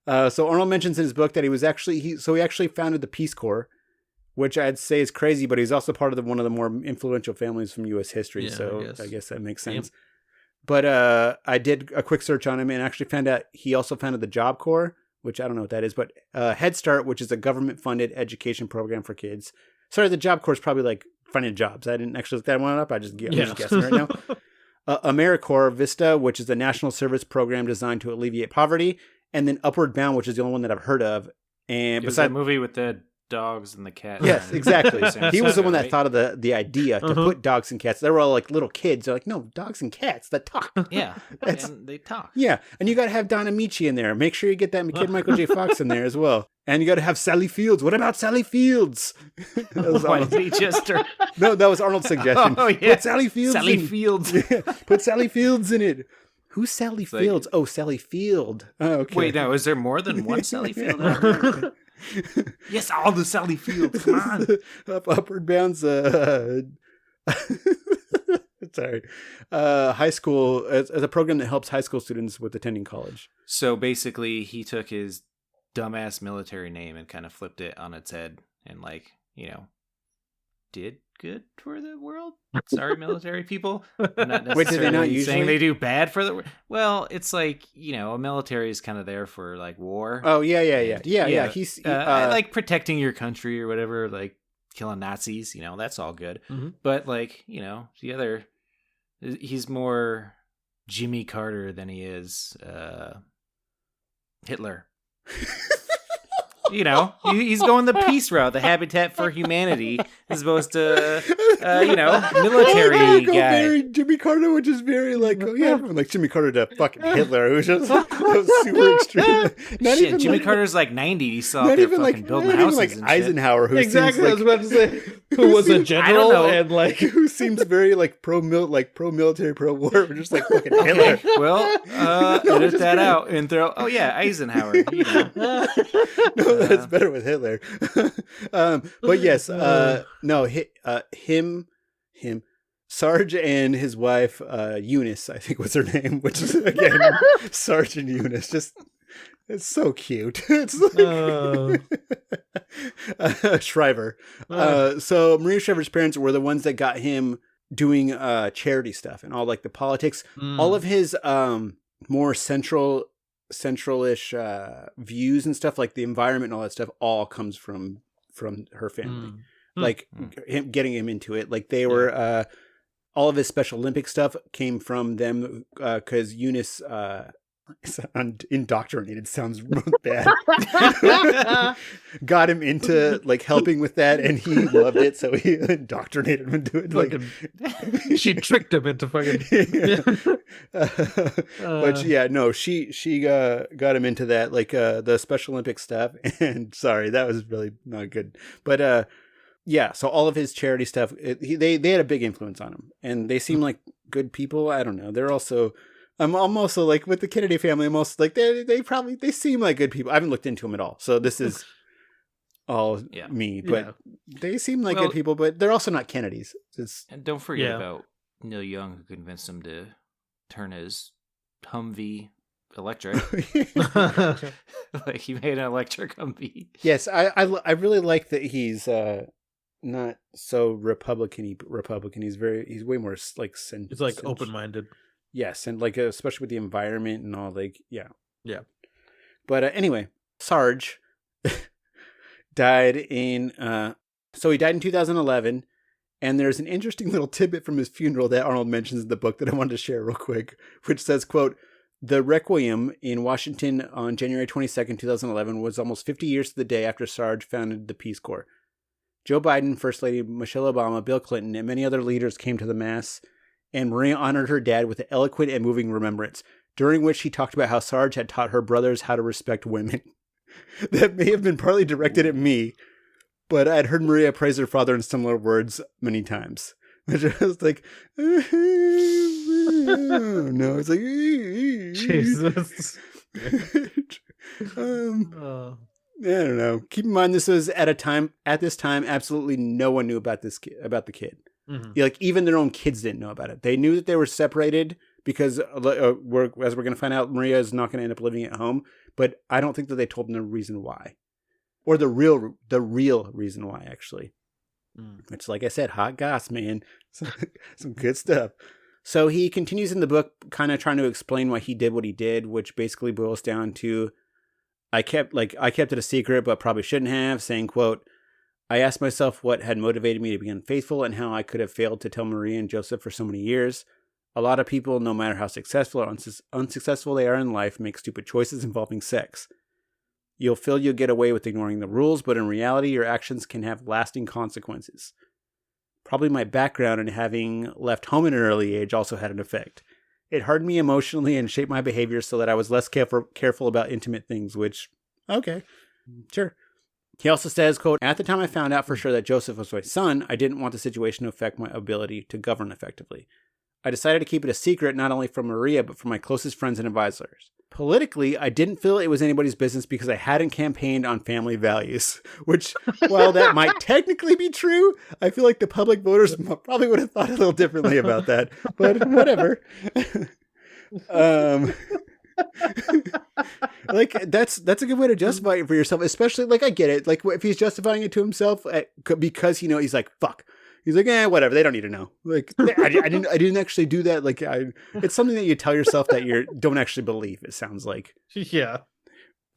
[SPEAKER 4] So Arnold mentions in his book that he actually founded the Peace Corps, which I'd say is crazy, but he's also part of one of the more influential families from U.S. history. I guess that makes sense. Yeah. But I did a quick search on him and actually found out he also founded the Job Corps, which I don't know what that is, but Head Start, which is a government-funded education program for kids. Sorry, the Job Corps is probably like finding jobs. I didn't actually look that one up. I'm just guessing right now. AmeriCorps Vista, which is a national service program designed to alleviate poverty, and then Upward Bound, which is the only one that I've heard of. And
[SPEAKER 5] besides that movie with the dogs and the cats.
[SPEAKER 4] Yes, exactly. He was the one that thought of the idea to put dogs and cats. They were all like little kids. They're like, no, dogs and cats that talk.
[SPEAKER 5] Yeah, and they talk.
[SPEAKER 4] Yeah, and you got to have Don Amici in there. Make sure you get that kid Michael J. Fox in there as well. And you got to have Sally Fields. What about Sally Fields?
[SPEAKER 5] Why did he just?
[SPEAKER 4] No, that was Arnold's suggestion.
[SPEAKER 5] Oh yeah,
[SPEAKER 4] put Sally Fields.
[SPEAKER 5] Yeah,
[SPEAKER 4] put Sally Fields in it. Who's Sally Fields? Oh, Sally Field. Oh, okay.
[SPEAKER 5] Wait, now is there more than one Sally Field? Yes, all the Sally Fields. Come on.
[SPEAKER 4] Upward Bound's sorry. High school as a program that helps high school students with attending college.
[SPEAKER 5] So basically he took his dumbass military name and kind of flipped it on its head and did good for the world. Sorry, military people. I'm not necessarily
[SPEAKER 4] Wait, did they not usually
[SPEAKER 5] saying they do bad for the world. Well, it's like, a military is kind of there for like war.
[SPEAKER 4] Oh yeah. He's
[SPEAKER 5] like protecting your country or whatever, like killing Nazis. That's all good. Mm-hmm. But like, the other, he's more Jimmy Carter than he is Hitler. He's going the peace route, the Habitat for Humanity, as opposed to, military guy.
[SPEAKER 4] Very Jimmy Carter, which is very like, like Jimmy Carter to fucking Hitler, who was just super extreme.
[SPEAKER 5] Jimmy Carter's like 90. He saw there fucking building houses
[SPEAKER 4] like
[SPEAKER 5] and
[SPEAKER 4] Eisenhower, who
[SPEAKER 3] exactly.
[SPEAKER 4] Seems
[SPEAKER 3] I was about to say, who was a general and like
[SPEAKER 4] who seems very like pro-military, pro-war, just like fucking Hitler.
[SPEAKER 5] Well, edit that out and throw. Oh yeah, Eisenhower.
[SPEAKER 4] No, that's better with Hitler. But yes, him, Sarge and his wife, Eunice, I think was her name, which is again Sarge and Eunice. Just it's so cute. It's like Shriver. So Maria Shriver's parents were the ones that got him doing charity stuff and all like the politics. All of his more central-ish views and stuff, like the environment and all that stuff, all comes from her family. Like him getting him into it. Like they were all of his Special Olympic stuff came from them because Eunice indoctrinated sounds bad. Got him into like helping with that, and he loved it, so he indoctrinated him into it. Like
[SPEAKER 3] she tricked him into fucking.
[SPEAKER 4] But yeah, no, she got him into that, like the Special Olympic stuff. And sorry, that was really not good. But yeah, so all of his charity stuff, they had a big influence on him, and they seem like good people. I don't know. They're also. I'm also like with the Kennedy family. I'm also like they seem like good people. I haven't looked into them at all, so this is all me. But they seem like good people. But they're also not Kennedys.
[SPEAKER 5] And don't forget about Neil Young, who convinced him to turn his Humvee electric. Like he made an electric Humvee.
[SPEAKER 4] Yes, I really like that he's not so Republican. He's way more like
[SPEAKER 3] he's like open-minded.
[SPEAKER 4] Yes, and like especially with the environment and all, like yeah. But anyway, Sarge died in 2011, and there's an interesting little tidbit from his funeral that Arnold mentions in the book that I wanted to share real quick, which says, quote, "The Requiem in Washington on January 22nd, 2011 was almost 50 years to the day after Sarge founded the Peace Corps. Joe Biden, First Lady Michelle Obama, Bill Clinton, and many other leaders came to the Mass, and Maria honored her dad with an eloquent and moving remembrance, during which he talked about how Sarge had taught her brothers how to respect women. That may have been partly directed at me, but I'd heard Maria praise her father in similar words many times." Which I was like, no, it's like,
[SPEAKER 3] Jesus.
[SPEAKER 4] I don't know. Keep in mind, this was at this time, absolutely no one knew about the kid. Mm-hmm. Like even their own kids didn't know about it. They knew that they were separated, because as we're going to find out, Maria is not going to end up living at home. But I don't think that they told him the reason why, or the real reason why, actually. Which, like I said, hot goss, man. Some good stuff. So he continues in the book kind of trying to explain why he did what he did, which basically boils down to, I kept it a secret, but probably shouldn't have, saying, quote, I asked myself what had motivated me to be unfaithful and how I could have failed to tell Maria and Joseph for so many years. A lot of people, no matter how successful or unsuccessful they are in life, make stupid choices involving sex. You'll feel you'll get away with ignoring the rules, but in reality, your actions can have lasting consequences. Probably my background and having left home at an early age also had an effect. It hardened me emotionally and shaped my behavior so that I was less careful about intimate things, which, okay, sure. He also says, quote, at the time I found out for sure that Joseph was my son, I didn't want the situation to affect my ability to govern effectively. I decided to keep it a secret not only from Maria, but from my closest friends and advisors. Politically, I didn't feel it was anybody's business because I hadn't campaigned on family values, which, while that might technically be true, I feel like the public voters probably would have thought a little differently about that, but whatever. Like that's a good way to justify it for yourself, especially, like, I get it, like if he's justifying it to himself because he's like, fuck. He's like, whatever. They don't need to know. Like, I didn't actually do that. Like, it's something that you tell yourself that you don't actually believe. It sounds like.
[SPEAKER 3] Yeah.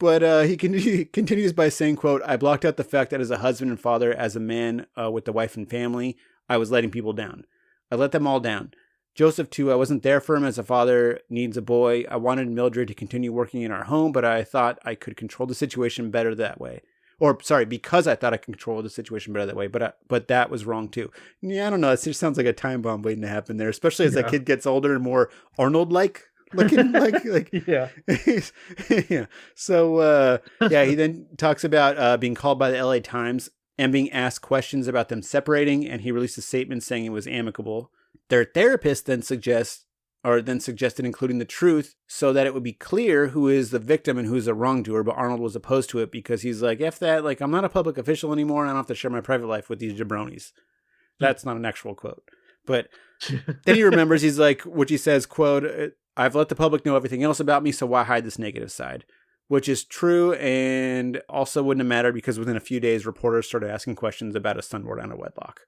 [SPEAKER 4] But he continues by saying, quote, I blocked out the fact that as a husband and father, as a man with the wife and family, I was letting people down. I let them all down. Joseph, too, I wasn't there for him as a father needs a boy. I wanted Mildred to continue working in our home, but I thought I could control the situation better that way. Because I thought I could control the situation better that way, but that was wrong too. Yeah, I don't know. It just sounds like a time bomb waiting to happen there, especially as that kid gets older and more Arnold-like looking. like
[SPEAKER 3] yeah.
[SPEAKER 4] Yeah. So, he then talks about being called by the LA Times and being asked questions about them separating, and he released a statement saying it was amicable. Their therapist then suggested including the truth so that it would be clear who is the victim and who's the wrongdoer, but Arnold was opposed to it because he's like, F that, like, I'm not a public official anymore, and I don't have to share my private life with these jabronis. That's not an actual quote. But then he remembers, he's like, which he says, quote, I've let the public know everything else about me, so why hide this negative side? Which is true, and also wouldn't have mattered because within a few days, reporters started asking questions about his son born out of wedlock.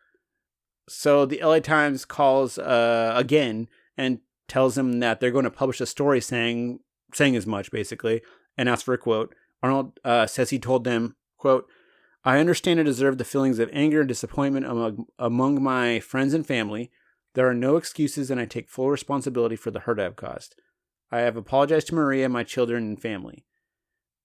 [SPEAKER 4] So the LA Times calls again and tells him that they're going to publish a story saying as much, basically, and asks for a quote. Arnold says he told them, quote, I understand and deserve the feelings of anger and disappointment among my friends and family. There are no excuses, and I take full responsibility for the hurt I have caused. I have apologized to Maria, my children, and family.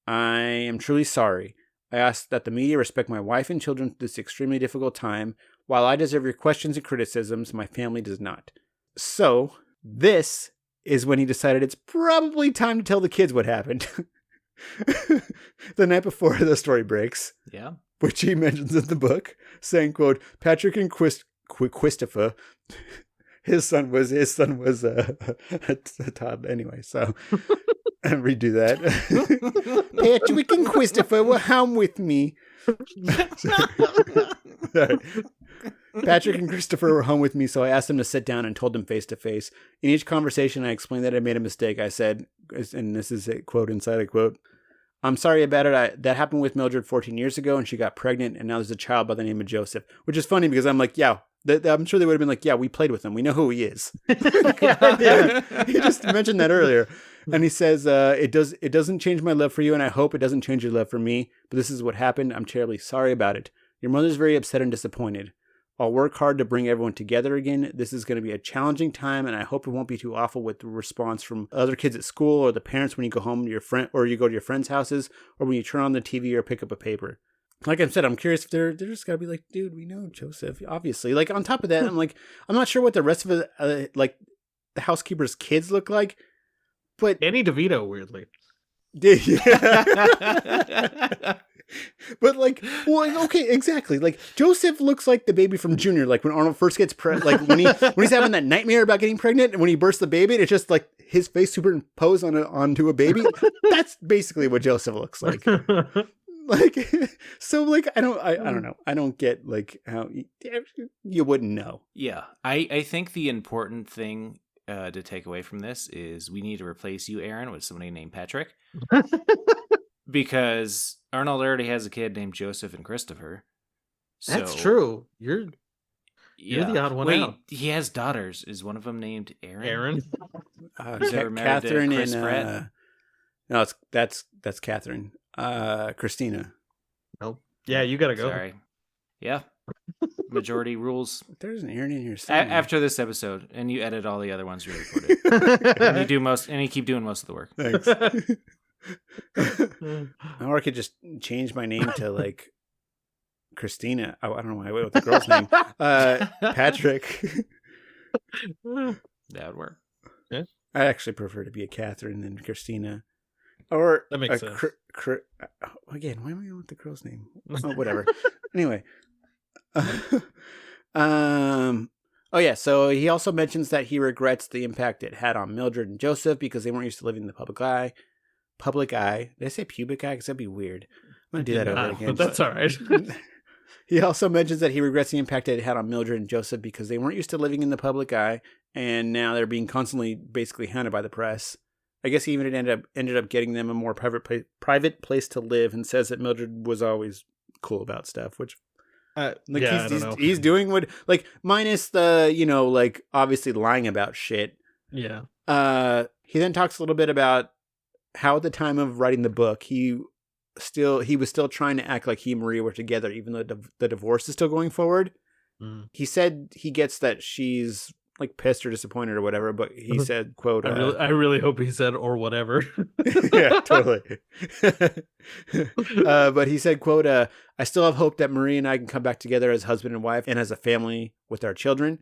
[SPEAKER 4] I am truly sorry. I ask that the media respect my wife and children through this extremely difficult time. While I deserve your questions and criticisms, my family does not. So, this is when he decided it's probably time to tell the kids what happened. The night before the story breaks. Yeah. Which he mentions in the book, saying, quote, Patrick and Christopher, his son was a toddler anyway, so redo that. Patrick and Christopher were home with me. Sorry. Patrick and Christopher were home with me, so I asked them to sit down and told them face to face. In each conversation, I explained that I made a mistake. I said, and this is a quote inside a quote, I'm sorry about it. That happened with Mildred 14 years ago, and she got pregnant, and now there's a child by the name of Joseph, which is funny because I'm like, yeah, I'm sure they would have been like, yeah, we played with him. We know who he is. Yeah, he just mentioned that earlier. And he says, it doesn't change my love for you, and I hope it doesn't change your love for me, but this is what happened. I'm terribly sorry about it. Your mother's very upset and disappointed. I'll work hard to bring everyone together again. This is going to be a challenging time, and I hope it won't be too awful with the response from other kids at school or the parents when you go home to your friend or you go to your friends' houses or when you turn on the TV or pick up a paper. Like I said, I'm curious if they're just gotta be like, dude, we know Joseph, obviously. Like on top of that, I'm like, I'm not sure what the rest of it, like the housekeeper's kids look like, but
[SPEAKER 3] Danny DeVito, weirdly.
[SPEAKER 4] Yeah. But like, well, okay, exactly. Like Joseph looks like the baby from Junior. Like when Arnold first gets like when he's having that nightmare about getting pregnant, and when he bursts the baby, it's just like his face superimposed onto a baby. That's basically what Joseph looks like. Like, so like I don't know. I don't get like how you wouldn't know.
[SPEAKER 5] Yeah, I think the important thing to take away from this is we need to replace you, Aaron, with somebody named Patrick. Because Arnold already has a kid named Joseph and Christopher.
[SPEAKER 3] That's true. You're the odd one out.
[SPEAKER 5] He has daughters. Is one of them named Aaron?
[SPEAKER 3] Aaron?
[SPEAKER 5] Who's ever married
[SPEAKER 4] Catherine
[SPEAKER 5] to Chris
[SPEAKER 4] and
[SPEAKER 5] Pratt?
[SPEAKER 4] no, that's Catherine. Christina.
[SPEAKER 3] Nope. Yeah, you gotta go.
[SPEAKER 5] Sorry. Yeah. Majority rules.
[SPEAKER 4] There's an Aaron in here somewhere.
[SPEAKER 5] After this episode, and you edit all the other ones we recorded. and you keep doing most of the work.
[SPEAKER 4] Thanks. Or I could just change my name to like Christina. Oh, I don't know why I went with the girl's name. Patrick.
[SPEAKER 5] That would work.
[SPEAKER 3] Yeah.
[SPEAKER 4] I actually prefer to be a Catherine than Christina. Or
[SPEAKER 3] that makes sense.
[SPEAKER 4] Again, why am I going with the girl's name? Oh, whatever. Anyway. Oh yeah, so he also mentions that he regrets the impact it had on Mildred and Joseph because they weren't used to living in the public eye. Did I say pubic eye? Because that'd be weird. I'm going to do that over again.
[SPEAKER 3] But that's all right.
[SPEAKER 4] He also mentions that he regrets the impact it had on Mildred and Joseph because they weren't used to living in the public eye, and now they're being constantly basically hounded by the press. I guess he even ended up getting them a more private place to live, and says that Mildred was always cool about stuff, which he's doing what, like, minus the, like, obviously lying about shit.
[SPEAKER 3] Yeah.
[SPEAKER 4] He then talks a little bit about how at the time of writing the book, he was still trying to act like he and Maria were together, even though the divorce is still going forward.
[SPEAKER 3] Mm.
[SPEAKER 4] He said he gets that she's like pissed or disappointed or whatever, but he said, quote,
[SPEAKER 3] I really hope he said or whatever.
[SPEAKER 4] Yeah, totally. But he said, quote, I still have hope that Maria and I can come back together as husband and wife and as a family with our children.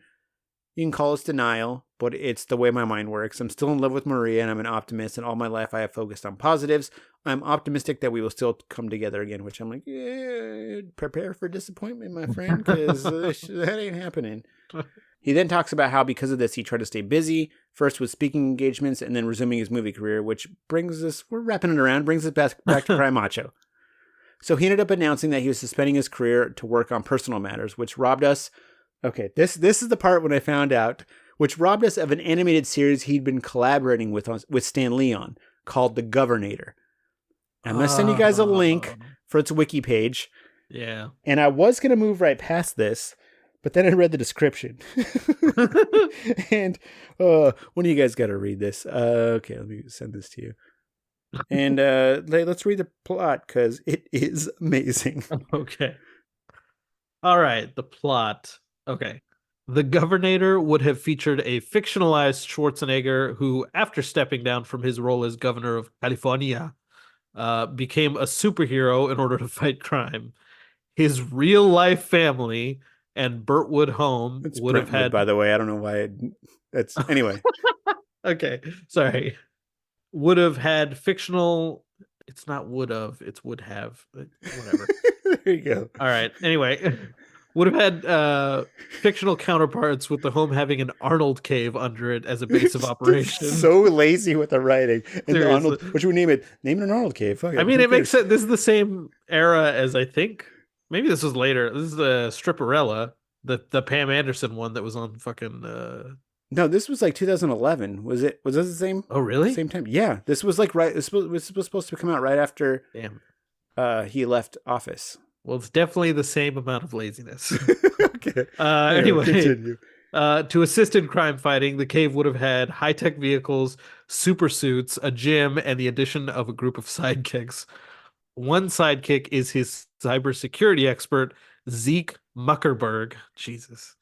[SPEAKER 4] You can call this denial, but it's the way my mind works. I'm still in love with Maria, and I'm an optimist, and all my life I have focused on positives. I'm optimistic that we will still come together again, which I'm like, yeah, prepare for disappointment, my friend, because that ain't happening. He then talks about how because of this, he tried to stay busy, first with speaking engagements and then resuming his movie career, which brings us back to Prime Macho. So he ended up announcing that he was suspending his career to work on personal matters, which robbed us. Okay, this is the part when I found out, which robbed us of an animated series he'd been collaborating with Stan Lee on, called The Governator. I'm going to send you guys a link for its wiki page.
[SPEAKER 3] Yeah.
[SPEAKER 4] And I was going to move right past this, but then I read the description. And one of you guys got to read this. Okay, let me send this to you. And let's read the plot, because it is amazing.
[SPEAKER 3] Okay. All right, the plot. Okay. The Governator would have featured a fictionalized Schwarzenegger who, after stepping down from his role as governor of California, became a superhero in order to fight crime. His real-life family and Burtwood home would have had...
[SPEAKER 4] By the way, I don't know why that's... Anyway.
[SPEAKER 3] Okay, sorry. Would have had fictional... It's not would have, it's would have. Whatever.
[SPEAKER 4] There you go.
[SPEAKER 3] All right, anyway... Would have had fictional counterparts, with the home having an Arnold cave under it as a base of operation.
[SPEAKER 4] So lazy with the writing. And
[SPEAKER 3] Seriously.
[SPEAKER 4] Arnold, what should we name it? Name it an Arnold cave. Fuck it.
[SPEAKER 3] I mean, it makes sense. This is the same era as, I think, maybe this was later. This is the Stripperella, the Pam Anderson one that was on fucking...
[SPEAKER 4] No, this was like 2011. Was this the same?
[SPEAKER 3] Oh, really?
[SPEAKER 4] Same time? Yeah. This was like this was supposed to come out right after he left office.
[SPEAKER 3] Well, it's definitely the same amount of laziness.
[SPEAKER 4] Okay.
[SPEAKER 3] Anyway,
[SPEAKER 4] continue.
[SPEAKER 3] To assist in crime fighting, the cave would have had high-tech vehicles, super suits, a gym, and the addition of a group of sidekicks. One sidekick is his cybersecurity expert, Zeke Muckerberg. Jesus.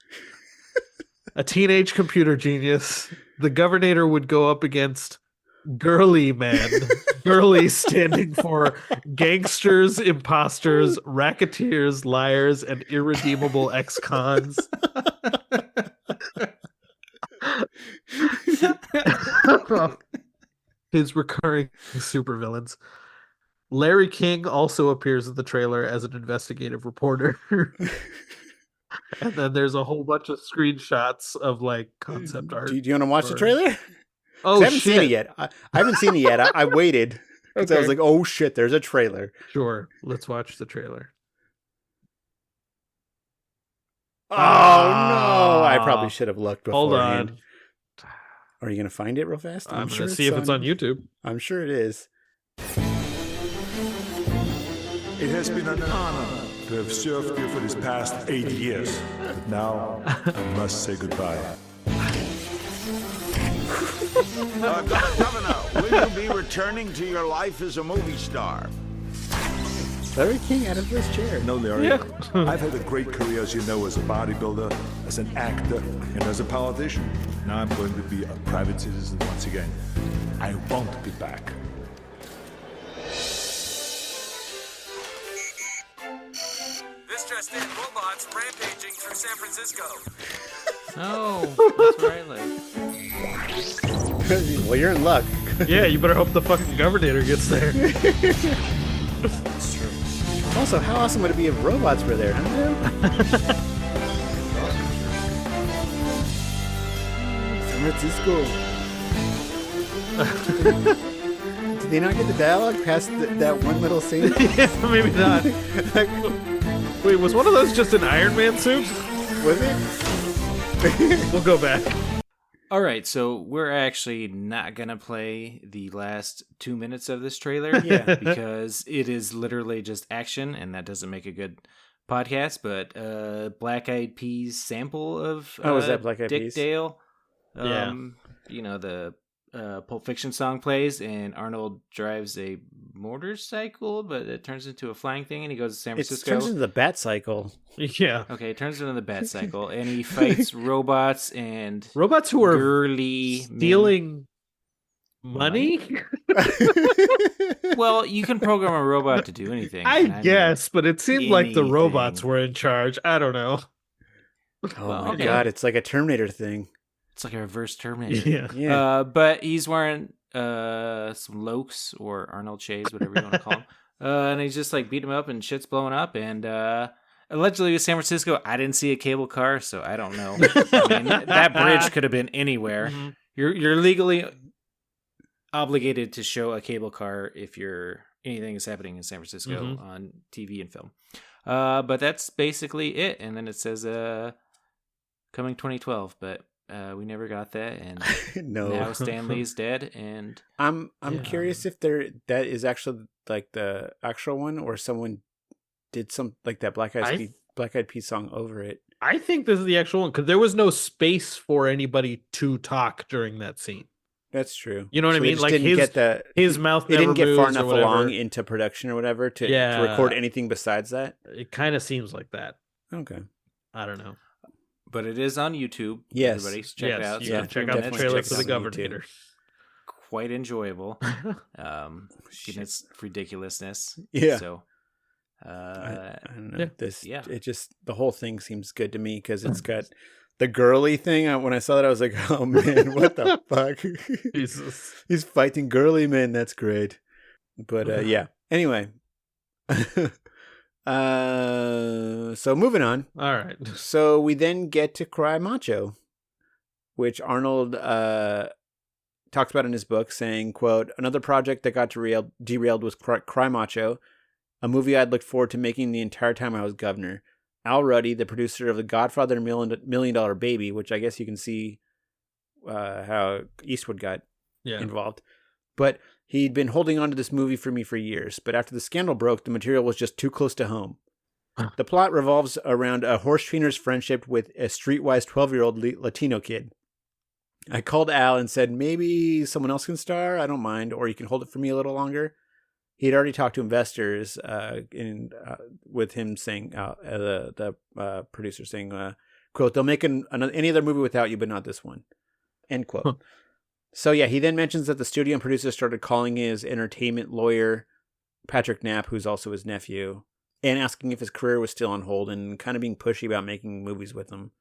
[SPEAKER 3] A teenage computer genius. The Governator would go up against Girly Man. Girly standing for gangsters, imposters, racketeers, liars, and irredeemable ex-cons. His recurring supervillains. Larry King also appears in the trailer as an investigative reporter. And then there's a whole bunch of screenshots of like concept art.
[SPEAKER 4] Do you want to watch the trailer?
[SPEAKER 3] Oh,
[SPEAKER 4] I haven't seen it yet. I haven't seen it yet. I waited because I was like, "Oh shit, there's a trailer."
[SPEAKER 3] Sure, let's watch the trailer.
[SPEAKER 4] Oh no! I probably should have looked beforehand.
[SPEAKER 3] Hold
[SPEAKER 4] Are you going to find it real fast?
[SPEAKER 3] I'm going to see if it's on YouTube.
[SPEAKER 4] I'm sure it is.
[SPEAKER 2] It has been an honor to have served you for this past 8 years. But now, I must say goodbye.
[SPEAKER 6] Governor, will you be returning to your life as a movie star?
[SPEAKER 4] Larry King out of his chair.
[SPEAKER 2] No, Larry. I've had a great career, as you know, as a bodybuilder, as an actor, and as a politician. Now I'm going to be a private citizen once again. I won't be back.
[SPEAKER 7] This just in, robots rampaging through San Francisco.
[SPEAKER 5] Oh, that's right.
[SPEAKER 4] Well, you're in luck.
[SPEAKER 3] Yeah, you better hope the fucking Governator gets there.
[SPEAKER 4] That's true. Also, how awesome would it be if robots were there, huh? San Francisco. Did they not get the dialogue past that one little scene?
[SPEAKER 3] Yeah, maybe not. Wait, was one of those just an Iron Man suit?
[SPEAKER 4] Was it?
[SPEAKER 3] We'll go back.
[SPEAKER 5] All right, so we're actually not going to play the last 2 minutes of this trailer because it is literally just action, and that doesn't make a good podcast, but Black Eyed Peas sample of
[SPEAKER 4] is that Black Eyed
[SPEAKER 5] Dick
[SPEAKER 4] Peas?
[SPEAKER 5] Dale.
[SPEAKER 3] Yeah.
[SPEAKER 5] You know, the Pulp Fiction song plays, and Arnold drives a motorcycle, but it turns into a flying thing, and he goes to San Francisco.
[SPEAKER 4] It turns into the Bat Cycle.
[SPEAKER 3] Yeah.
[SPEAKER 5] Okay, it turns into the Bat Cycle, and he fights robots and
[SPEAKER 3] Robots who are
[SPEAKER 5] girly
[SPEAKER 3] stealing money?
[SPEAKER 5] Well, you can program a robot to do anything.
[SPEAKER 3] I guess, but it seemed like the
[SPEAKER 5] anything.
[SPEAKER 3] robots were in charge. I don't know.
[SPEAKER 4] Oh
[SPEAKER 5] Well,
[SPEAKER 4] my
[SPEAKER 5] okay.
[SPEAKER 4] god, it's like a Terminator thing.
[SPEAKER 5] It's like a reverse Terminator.
[SPEAKER 3] Yeah.
[SPEAKER 4] Yeah.
[SPEAKER 5] But he's wearing some Lokes or Arnold Shays, whatever you want to call them. And he's just like beat him up and shit's blowing up. And allegedly with San Francisco, I didn't see a cable car, so I don't know. I mean, that bridge could have been anywhere.
[SPEAKER 3] Mm-hmm.
[SPEAKER 5] You're legally obligated to show a cable car if anything is happening in San Francisco on TV and film. But that's basically it. And then it says coming 2012, but we never got that, and
[SPEAKER 4] No.
[SPEAKER 5] now Stan Lee's dead, and
[SPEAKER 4] I'm curious if that is actually like the actual one, or someone did some like that Black Eyed Peas song over it.
[SPEAKER 3] I think this is the actual one because there was no space for anybody to talk during that scene.
[SPEAKER 4] That's true.
[SPEAKER 3] You know what I
[SPEAKER 4] they
[SPEAKER 3] mean?
[SPEAKER 4] just
[SPEAKER 3] Like
[SPEAKER 4] didn't get
[SPEAKER 3] his mouth
[SPEAKER 4] It
[SPEAKER 3] never
[SPEAKER 4] didn't get far
[SPEAKER 3] moves or
[SPEAKER 4] enough
[SPEAKER 3] whatever.
[SPEAKER 4] along into production or whatever to record anything besides that.
[SPEAKER 3] It kind of seems like that.
[SPEAKER 4] Okay.
[SPEAKER 3] I don't know.
[SPEAKER 5] but it is on YouTube.
[SPEAKER 4] Yes.
[SPEAKER 5] Everybody check it out.
[SPEAKER 3] Yeah,
[SPEAKER 5] It's
[SPEAKER 3] check
[SPEAKER 5] 3
[SPEAKER 3] out the
[SPEAKER 5] minutes.
[SPEAKER 3] trailer
[SPEAKER 5] Check
[SPEAKER 3] for
[SPEAKER 5] it
[SPEAKER 3] the
[SPEAKER 5] out.
[SPEAKER 3] Governator.
[SPEAKER 5] Quite enjoyable. In its ridiculousness.
[SPEAKER 4] Yeah.
[SPEAKER 5] So
[SPEAKER 4] I don't know.
[SPEAKER 3] Yeah.
[SPEAKER 4] It just, the whole thing seems good to me because it's got the girly thing. When I saw that, I was like, oh man, what the fuck?
[SPEAKER 3] Jesus.
[SPEAKER 4] He's fighting girly men. That's great. But yeah. Anyway. So moving on.
[SPEAKER 3] All right.
[SPEAKER 4] So we then get to Cry Macho, which Arnold talks about in his book, saying, quote, another project that got derailed was Cry Macho, a movie I'd looked forward to making the entire time I was governor. Al Ruddy, the producer of The Godfather and $1 Million Baby, which I guess you can see how Eastwood got involved. But he'd been holding on to this movie for me for years. But after the scandal broke, the material was just too close to home. The plot revolves around a horse trainer's friendship with a streetwise 12-year-old Latino kid. I called Al and said, maybe someone else can star. I don't mind. Or you can hold it for me a little longer. He had already talked to investors with him saying, the producer saying, quote, they'll make any other movie without you, but not this one. End quote. So yeah, he then mentions that the studio and producer started calling his entertainment lawyer, Patrick Knapp, who's also his nephew, and asking if his career was still on hold and kind of being pushy about making movies with him.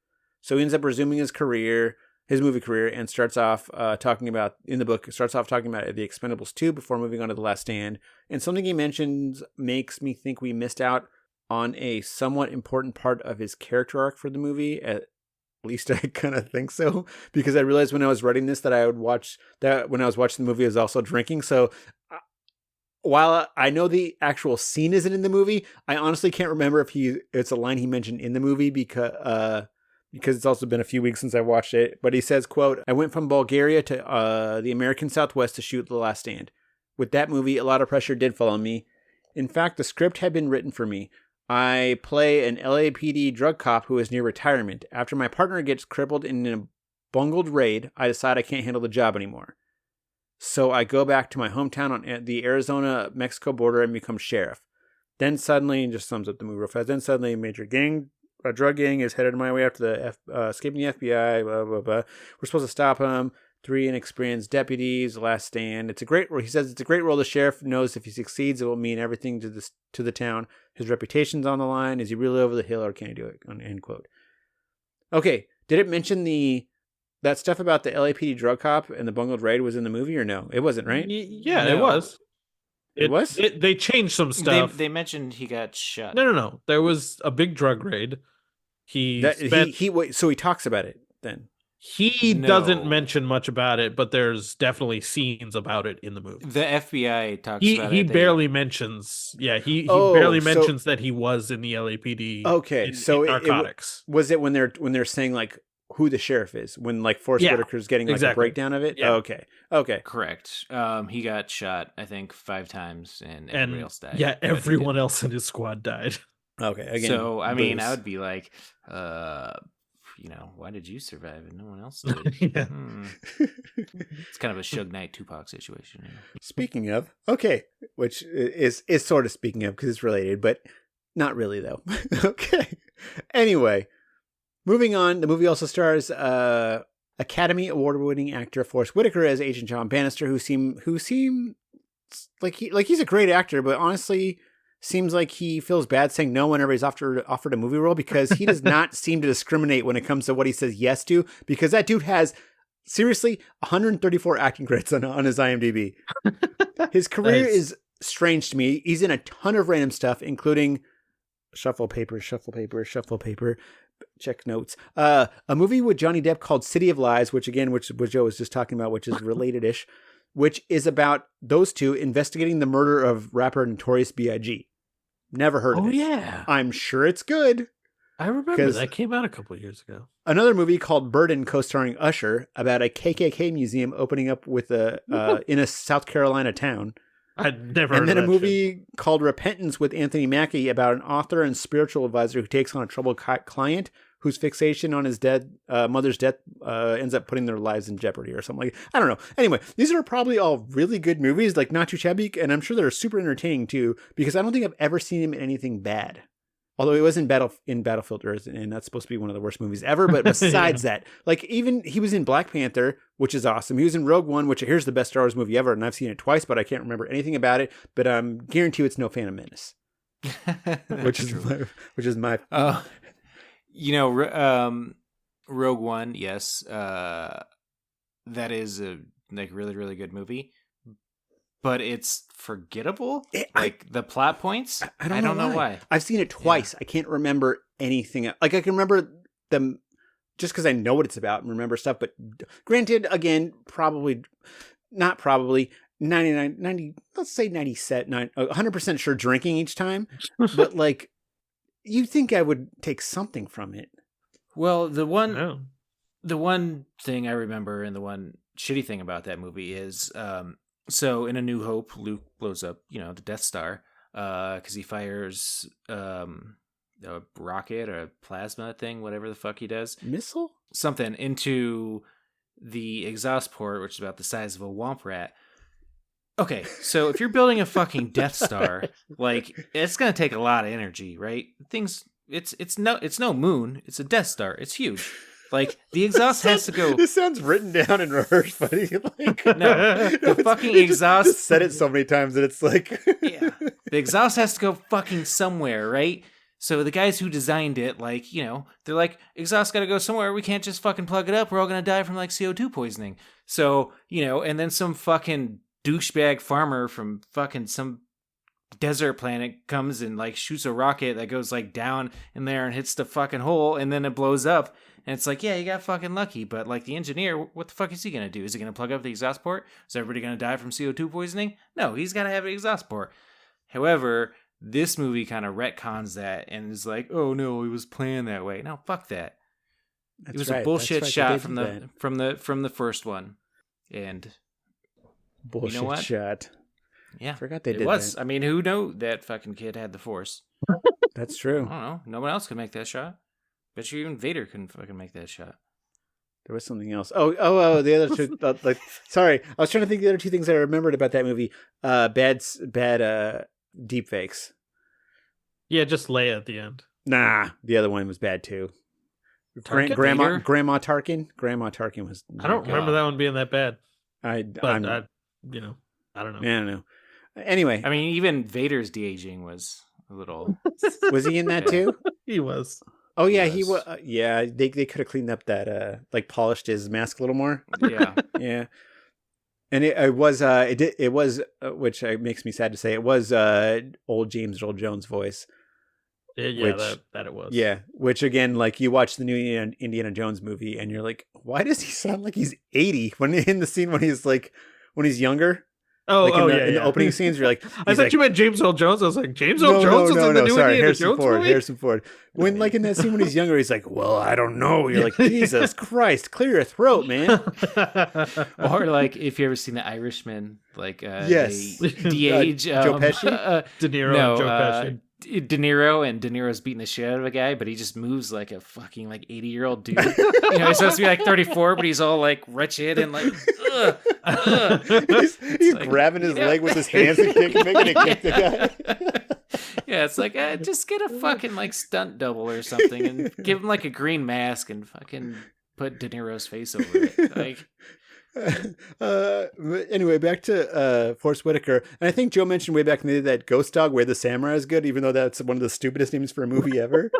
[SPEAKER 4] So he ends up resuming his movie career, and starts off talking about The Expendables 2 before moving on to The Last Stand. And something he mentions makes me think we missed out on a somewhat important part of his character arc for the movie. At least I kind of think so, because I realized when I was writing this that I would watch that when I was watching the movie I was also drinking. So while I know the actual scene isn't in the movie, I honestly can't remember if it's a line he mentioned in the movie because because it's also been a few weeks since I watched it. But he says, quote, "I went from Bulgaria to the American Southwest to shoot The Last Stand. With that movie, a lot of pressure did fall on me. In fact, the script had been written for me. I play an LAPD drug cop who is near retirement. After my partner gets crippled in a bungled raid, I decide I can't handle the job anymore. So I go back to my hometown on the Arizona-Mexico border and become sheriff. Then suddenly," just sums up the movie real fast, "then suddenly a drug gang is headed my way after escaping the FBI, blah, blah, blah. We're supposed to stop him. 3 inexperienced deputies, Last Stand. It's a great role." He says it's a great role. The sheriff knows if he succeeds, it will mean everything to the town. His reputation's on the line. Is he really over the hill or can he do it? End quote. Okay. Did it mention that stuff about the LAPD drug cop and the bungled raid was in the movie or no? It wasn't, right?
[SPEAKER 3] Yeah,
[SPEAKER 5] No.
[SPEAKER 3] it was.
[SPEAKER 4] It was?
[SPEAKER 3] They changed some stuff.
[SPEAKER 5] They mentioned he got shot.
[SPEAKER 3] No. There was a big drug raid. He
[SPEAKER 4] talks about it then.
[SPEAKER 3] He
[SPEAKER 5] No.
[SPEAKER 3] doesn't mention much about it, but there's definitely scenes about it in the movie.
[SPEAKER 5] The FBI talks about it.
[SPEAKER 3] He barely mentions. Yeah, he barely mentions that he was in the LAPD.
[SPEAKER 4] Okay,
[SPEAKER 3] in narcotics.
[SPEAKER 4] Was it when they're saying like who the sheriff is, when like Forrest Whitaker's getting like a breakdown of it?
[SPEAKER 3] Yeah.
[SPEAKER 4] Okay.
[SPEAKER 5] Correct. He got shot, I think, 5 times, and everybody else died.
[SPEAKER 3] Yeah, everyone else in his squad died.
[SPEAKER 4] Okay. Again,
[SPEAKER 5] so I mean,
[SPEAKER 4] booze.
[SPEAKER 5] I would be like, why did you survive and no one else did?
[SPEAKER 3] Yeah.
[SPEAKER 5] It's kind of a Suge Knight Tupac situation.
[SPEAKER 4] Speaking of, okay, which is sort of speaking of because it's related, but not really though. Okay. Anyway, moving on. The movie also stars Academy Award-winning actor Forrest Whitaker as Agent John Bannister, who seem like he's a great actor, but honestly seems like he feels bad saying no whenever he's offered a movie role, because he does not seem to discriminate when it comes to what he says yes to, because that dude has seriously 134 acting credits on his IMDb. His career is strange to me. He's in a ton of random stuff, including shuffle paper, check notes. A movie with Johnny Depp called City of Lies, which Joe was just talking about, which is related-ish, which is about those two investigating the murder of rapper Notorious B.I.G. Never heard of it.
[SPEAKER 3] Oh, yeah.
[SPEAKER 4] I'm sure it's good.
[SPEAKER 3] I remember that came out a couple of years ago.
[SPEAKER 4] Another movie called Burden, co-starring Usher, about a KKK museum opening up with in a South Carolina town.
[SPEAKER 3] I'd never heard
[SPEAKER 4] And then
[SPEAKER 3] of
[SPEAKER 4] a
[SPEAKER 3] that
[SPEAKER 4] movie called Repentance with Anthony Mackie about an author and spiritual advisor who takes on a troubled client whose fixation on his mother's death ends up putting their lives in jeopardy or something like that. I don't know. Anyway, these are probably all really good movies, like not too shabby, and I'm sure they're super entertaining too, because I don't think I've ever seen him in anything bad. Although he was in Battlefield Earth, and that's supposed to be one of the worst movies ever. But besides that, like even he was in Black Panther, which is awesome. He was in Rogue One, which here's the best Star Wars movie ever, and I've seen it twice, but I can't remember anything about it. But I'm guarantee it's no Phantom Menace, which is my.
[SPEAKER 5] Rogue One, yes, that is a really, really good movie, but it's forgettable. The plot points.
[SPEAKER 4] I don't know why. I've seen it twice.
[SPEAKER 5] Yeah.
[SPEAKER 4] I can't remember anything. Like I can remember them just because I know what it's about and remember stuff. But granted, again, not probably 90, let's say 100% sure drinking each time, but like. You think I would take something from it?
[SPEAKER 5] Well, the one thing I remember, and the one shitty thing about that movie is, so in A New Hope, Luke blows up, the Death Star, because he fires a rocket or a plasma thing, whatever the fuck he does,
[SPEAKER 4] missile,
[SPEAKER 5] something into the exhaust port, which is about the size of a womp rat. Okay, so if you're building a fucking Death Star, like it's gonna take a lot of energy, right? It's no moon, it's a Death Star, it's huge. Like the exhaust has to go.
[SPEAKER 4] This sounds written down and rehearsed, buddy. Like
[SPEAKER 5] no, the fucking exhaust.
[SPEAKER 4] Just said it so many times that it's like,
[SPEAKER 5] yeah, the exhaust has to go fucking somewhere, right? So the guys who designed it, they're like, exhaust got to go somewhere. We can't just fucking plug it up. We're all gonna die from like CO2 poisoning. So and then some fucking douchebag farmer from fucking some desert planet comes and like shoots a rocket that goes like down in there and hits the fucking hole, and then it blows up, and it's like, yeah, you got fucking lucky, but like the engineer, what the fuck is he gonna do? Is he gonna plug up the exhaust port? Is everybody gonna die from CO2 poisoning? No, he's gotta have an exhaust port. However, this movie kind of retcons that and is like, oh no, it was planned that way. No, fuck that. It was a bullshit shot from the first one, and
[SPEAKER 4] bullshit
[SPEAKER 5] you know what?
[SPEAKER 4] shot.
[SPEAKER 5] Yeah,
[SPEAKER 4] Forgot they
[SPEAKER 5] it
[SPEAKER 4] did
[SPEAKER 5] was.
[SPEAKER 4] that.
[SPEAKER 5] I mean, who knew that fucking kid had the Force?
[SPEAKER 4] That's true.
[SPEAKER 5] I don't know. No one else could make that shot. Bet you even Vader couldn't fucking make that shot.
[SPEAKER 4] There was something else. Oh, the other two. Sorry, I was trying to think of the other two things I remembered about that movie. Bad deep fakes.
[SPEAKER 3] Yeah, just Leia at the end.
[SPEAKER 4] Nah, the other one was bad too.
[SPEAKER 5] Tarkin?
[SPEAKER 4] Grandma Tarkin. Grandma Tarkin was.
[SPEAKER 3] I don't remember that one being that bad.
[SPEAKER 4] I
[SPEAKER 3] don't know.
[SPEAKER 4] I don't know. Anyway,
[SPEAKER 5] I mean, even Vader's de-aging was a little.
[SPEAKER 4] Was he in that too?
[SPEAKER 3] He was.
[SPEAKER 4] Oh yeah, he was. Yeah, they could have cleaned up that, polished his mask a little more.
[SPEAKER 5] Yeah,
[SPEAKER 4] yeah. And it was, which makes me sad to say, it was old James Earl Jones' voice.
[SPEAKER 3] Yeah, that it was.
[SPEAKER 4] Yeah, which again, like you watch the new Indiana Jones movie, and you're like, why does he sound like he's 80 when in the scene when he's younger?
[SPEAKER 3] Oh,
[SPEAKER 4] in the opening scenes, you're like,
[SPEAKER 3] I thought you meant James Earl Jones. I was like, James Earl Jones was in the new Indiana Jones movie?
[SPEAKER 4] Harrison Ford. When like in that scene when he's younger, he's like, well, I don't know. You're like, Jesus Christ, clear your throat, man.
[SPEAKER 5] Or like if you ever seen The Irishman, like
[SPEAKER 4] yes,
[SPEAKER 5] de-age
[SPEAKER 4] Joe Pesci,
[SPEAKER 3] De Niro, and Joe Pesci.
[SPEAKER 5] De Niro's beating the shit out of a guy, but he just moves like a fucking 80-year-old dude. He's supposed to be like 34, but he's all like wretched and like
[SPEAKER 4] he's like, grabbing his leg with his hands and making a kick the guy.
[SPEAKER 5] Yeah, it's like just get a fucking stunt double or something and give him like a green mask and fucking put De Niro's face over it. Like
[SPEAKER 4] anyway, back to Forrest Whitaker, and I think Joe mentioned way back in the day that Ghost Dog, Where the Samurai is good, even though that's one of the stupidest names for a movie ever.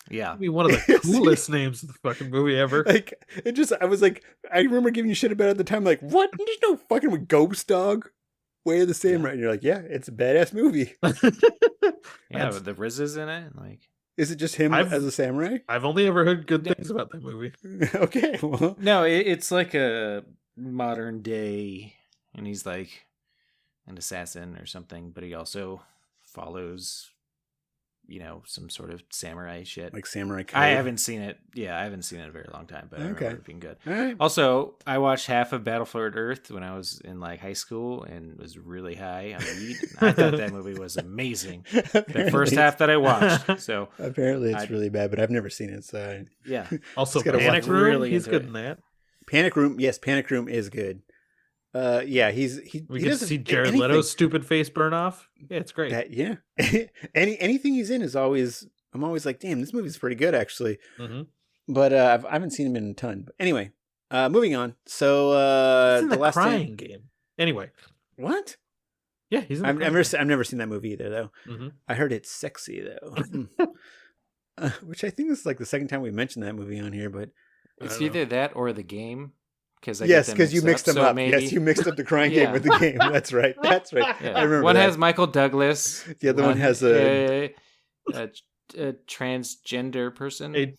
[SPEAKER 5] Yeah,
[SPEAKER 3] I mean, one of the coolest names of the fucking movie ever.
[SPEAKER 4] I remember giving you shit about it at the time. Like, what? There's no fucking Ghost Dog, Way of the Samurai, and you're like, yeah, it's a badass movie.
[SPEAKER 5] Yeah, but the Riz is in it. Like,
[SPEAKER 4] is it just him as a samurai?
[SPEAKER 3] I've only ever heard good things about that movie.
[SPEAKER 4] Okay, well,
[SPEAKER 5] no, it's like a modern day, and he's like an assassin or something, but he also follows, some sort of samurai shit,
[SPEAKER 4] like Samurai Code.
[SPEAKER 5] I haven't seen it. Yeah, I haven't seen it in a very long time, but I remember it being good.
[SPEAKER 4] All right.
[SPEAKER 5] Also, I watched half of Battlefield Earth when I was in high school and was really high on weed. I thought that movie was amazing. The first half that I watched. So
[SPEAKER 4] apparently it's really bad, but I've never seen it. So
[SPEAKER 5] yeah.
[SPEAKER 3] Also, Panic Room.
[SPEAKER 5] Really
[SPEAKER 3] he's good in that.
[SPEAKER 4] Panic Room. Yes, Panic Room is good. Yeah,
[SPEAKER 3] we get to see Jared Leto's stupid face burn off. Yeah, it's great.
[SPEAKER 4] Anything he's in is always. I'm always like, damn, this movie's pretty good actually.
[SPEAKER 3] Mm-hmm.
[SPEAKER 4] But I haven't seen him in a ton. But anyway, moving on. So
[SPEAKER 3] he's in the last Crying Game. Anyway,
[SPEAKER 4] what?
[SPEAKER 3] Yeah, he's in
[SPEAKER 4] I've never seen that movie either though.
[SPEAKER 3] Mm-hmm.
[SPEAKER 4] I heard it's sexy though, which I think is like the second time we mentioned that movie on here. But
[SPEAKER 5] it's either that or The Game.
[SPEAKER 4] Because you mixed them up. Maybe... Yes, you mixed up the Crying Game with The Game. That's right. That's right.
[SPEAKER 5] Yeah.
[SPEAKER 4] I remember
[SPEAKER 5] one
[SPEAKER 4] that.
[SPEAKER 5] has Michael Douglas.
[SPEAKER 4] The other one has a
[SPEAKER 5] transgender person.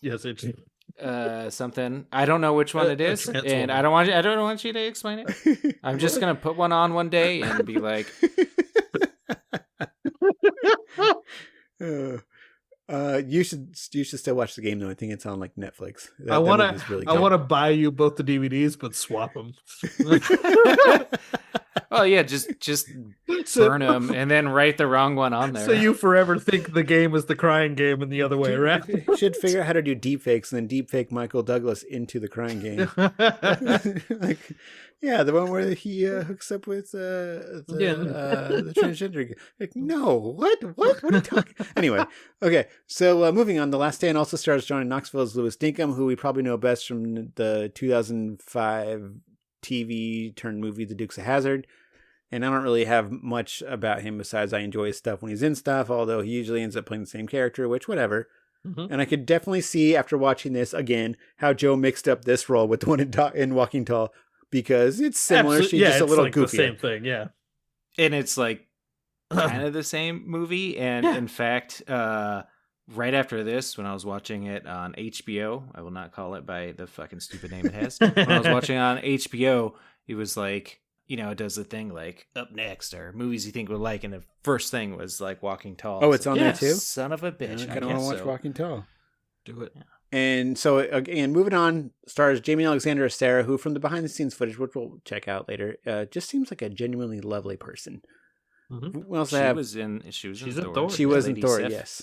[SPEAKER 5] Something. I don't know which one it is, and I don't want you to explain it. I'm just gonna put one on one day and be like.
[SPEAKER 4] You should still watch The Game though. I think it's on Netflix.
[SPEAKER 3] I want to buy you both the DVDs, but swap them.
[SPEAKER 5] Oh yeah, just burn them and then write the wrong one on there.
[SPEAKER 3] So you forever think The Game is the Crying Game and the other way around.
[SPEAKER 4] You should figure out how to do deepfakes and then deepfake Michael Douglas into the Crying Game. Yeah, the one where he hooks up with the transgender guy. No, what are you talking? Anyway, okay. So moving on, The Last Stand also stars Johnny Knoxville as Louis Dinkum, who we probably know best from the 2005 TV turned movie The Dukes of Hazzard. And I don't really have much about him besides I enjoy his stuff when he's in stuff, although he usually ends up playing the same character, which whatever. Mm-hmm. And I could definitely see after watching this again how Joe mixed up this role with the one in Walking Tall. Because it's similar.
[SPEAKER 3] Absolutely.
[SPEAKER 4] She's just a little
[SPEAKER 3] goofier. The same thing, yeah.
[SPEAKER 5] And it's kind of the same movie. And in fact, right after this, when I was watching it on HBO, I will not call it by the fucking stupid name it has. When I was watching it on HBO, it was it does the thing up next or movies you think we'll like. And the first thing was Walking Tall.
[SPEAKER 4] Oh, it's on there too?
[SPEAKER 5] Son of a bitch.
[SPEAKER 4] I don't want to watch Walking Tall.
[SPEAKER 3] Do it.
[SPEAKER 5] Yeah.
[SPEAKER 4] And so, again, moving on, stars Jamie Alexander as Sarah, who from the behind-the-scenes footage, which we'll check out later, just seems like a genuinely lovely person. We also have...
[SPEAKER 5] She was in Thor.
[SPEAKER 4] She was in Thor, yes.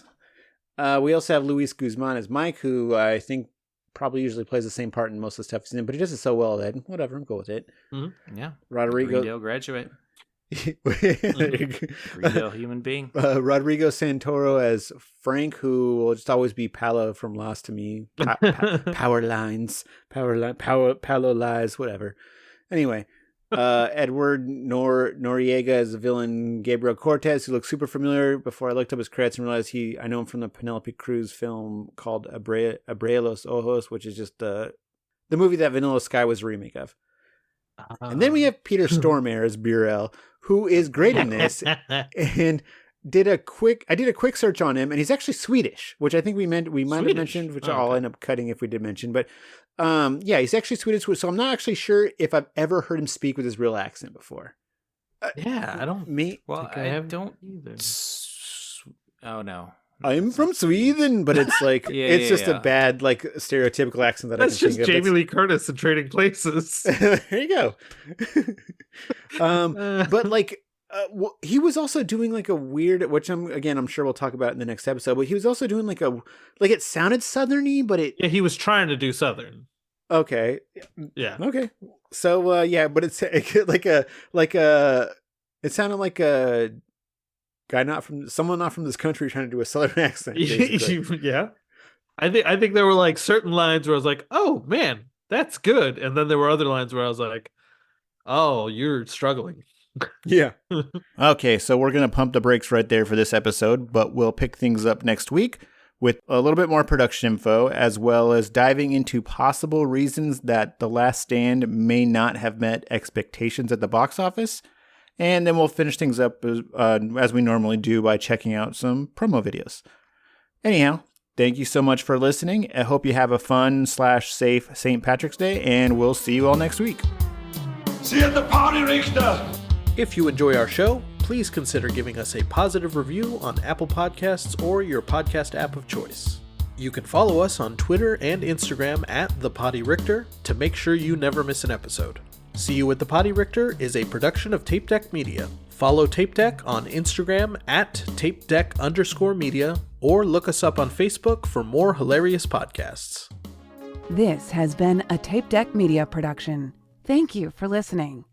[SPEAKER 4] We also have Luis Guzman as Mike, who I think probably usually plays the same part in most of the stuff he's in, but he does it so well that whatever, I'm cool with it.
[SPEAKER 5] Yeah.
[SPEAKER 4] Rodrigo...
[SPEAKER 5] Greendale graduate. Greendale human being.
[SPEAKER 4] Rodrigo Santoro as Frank, who will just always be Paolo from Lost to me. Power lines, Paolo lies, whatever. Anyway, Edward Noriega as the villain Gabriel Cortez, who looks super familiar. Before I looked up his credits and realized I know him from the Penelope Cruz film called Abre los Ojos, which is just the movie that Vanilla Sky was a remake of. And then we have Peter Stormare as Burrell, who is great in this, and I did a quick search on him, and he's actually Swedish, which I think we might have mentioned, which I'll end up cutting if we did mention. But yeah, he's actually Swedish, so I'm not actually sure if I've ever heard him speak with his real accent before.
[SPEAKER 3] I don't.
[SPEAKER 5] I don't either. Oh no.
[SPEAKER 4] I'm from Sweden, but it's like it's just a bad like stereotypical accent that I can think of. That's
[SPEAKER 3] just Jamie Lee Curtis in Trading Places.
[SPEAKER 4] There you go. But like he was also doing like a weird, which I'm sure we'll talk about in the next episode. But he was also doing like it sounded southerny, but
[SPEAKER 3] he was trying to do southern.
[SPEAKER 4] Okay.
[SPEAKER 3] Yeah.
[SPEAKER 4] Okay. So but it sounded like a guy not from this country trying to do a southern accent.
[SPEAKER 3] Yeah. I think there were like certain lines where I was like, oh man, that's good. And then there were other lines where I was like, oh, you're struggling.
[SPEAKER 4] Yeah. Okay, so we're going to pump the brakes right there for this episode, but we'll pick things up next week with a little bit more production info, as well as diving into possible reasons that The Last Stand may not have met expectations at the box office. And then we'll finish things up as we normally do by checking out some promo videos. Anyhow, thank you so much for listening. I hope you have a fun/safe St. Patrick's Day, and we'll see you all next week.
[SPEAKER 6] See you at the party, Richter!
[SPEAKER 3] If you enjoy our show, please consider giving us a positive review on Apple Podcasts or your podcast app of choice. You can follow us on Twitter and Instagram at The Potty Richter to make sure you never miss an episode. See You at the Potty Richter is a production of Tape Deck Media. Follow Tape Deck on Instagram at tapedeck_media, or look us up on Facebook for more hilarious podcasts.
[SPEAKER 1] This has been a Tape Deck Media production. Thank you for listening.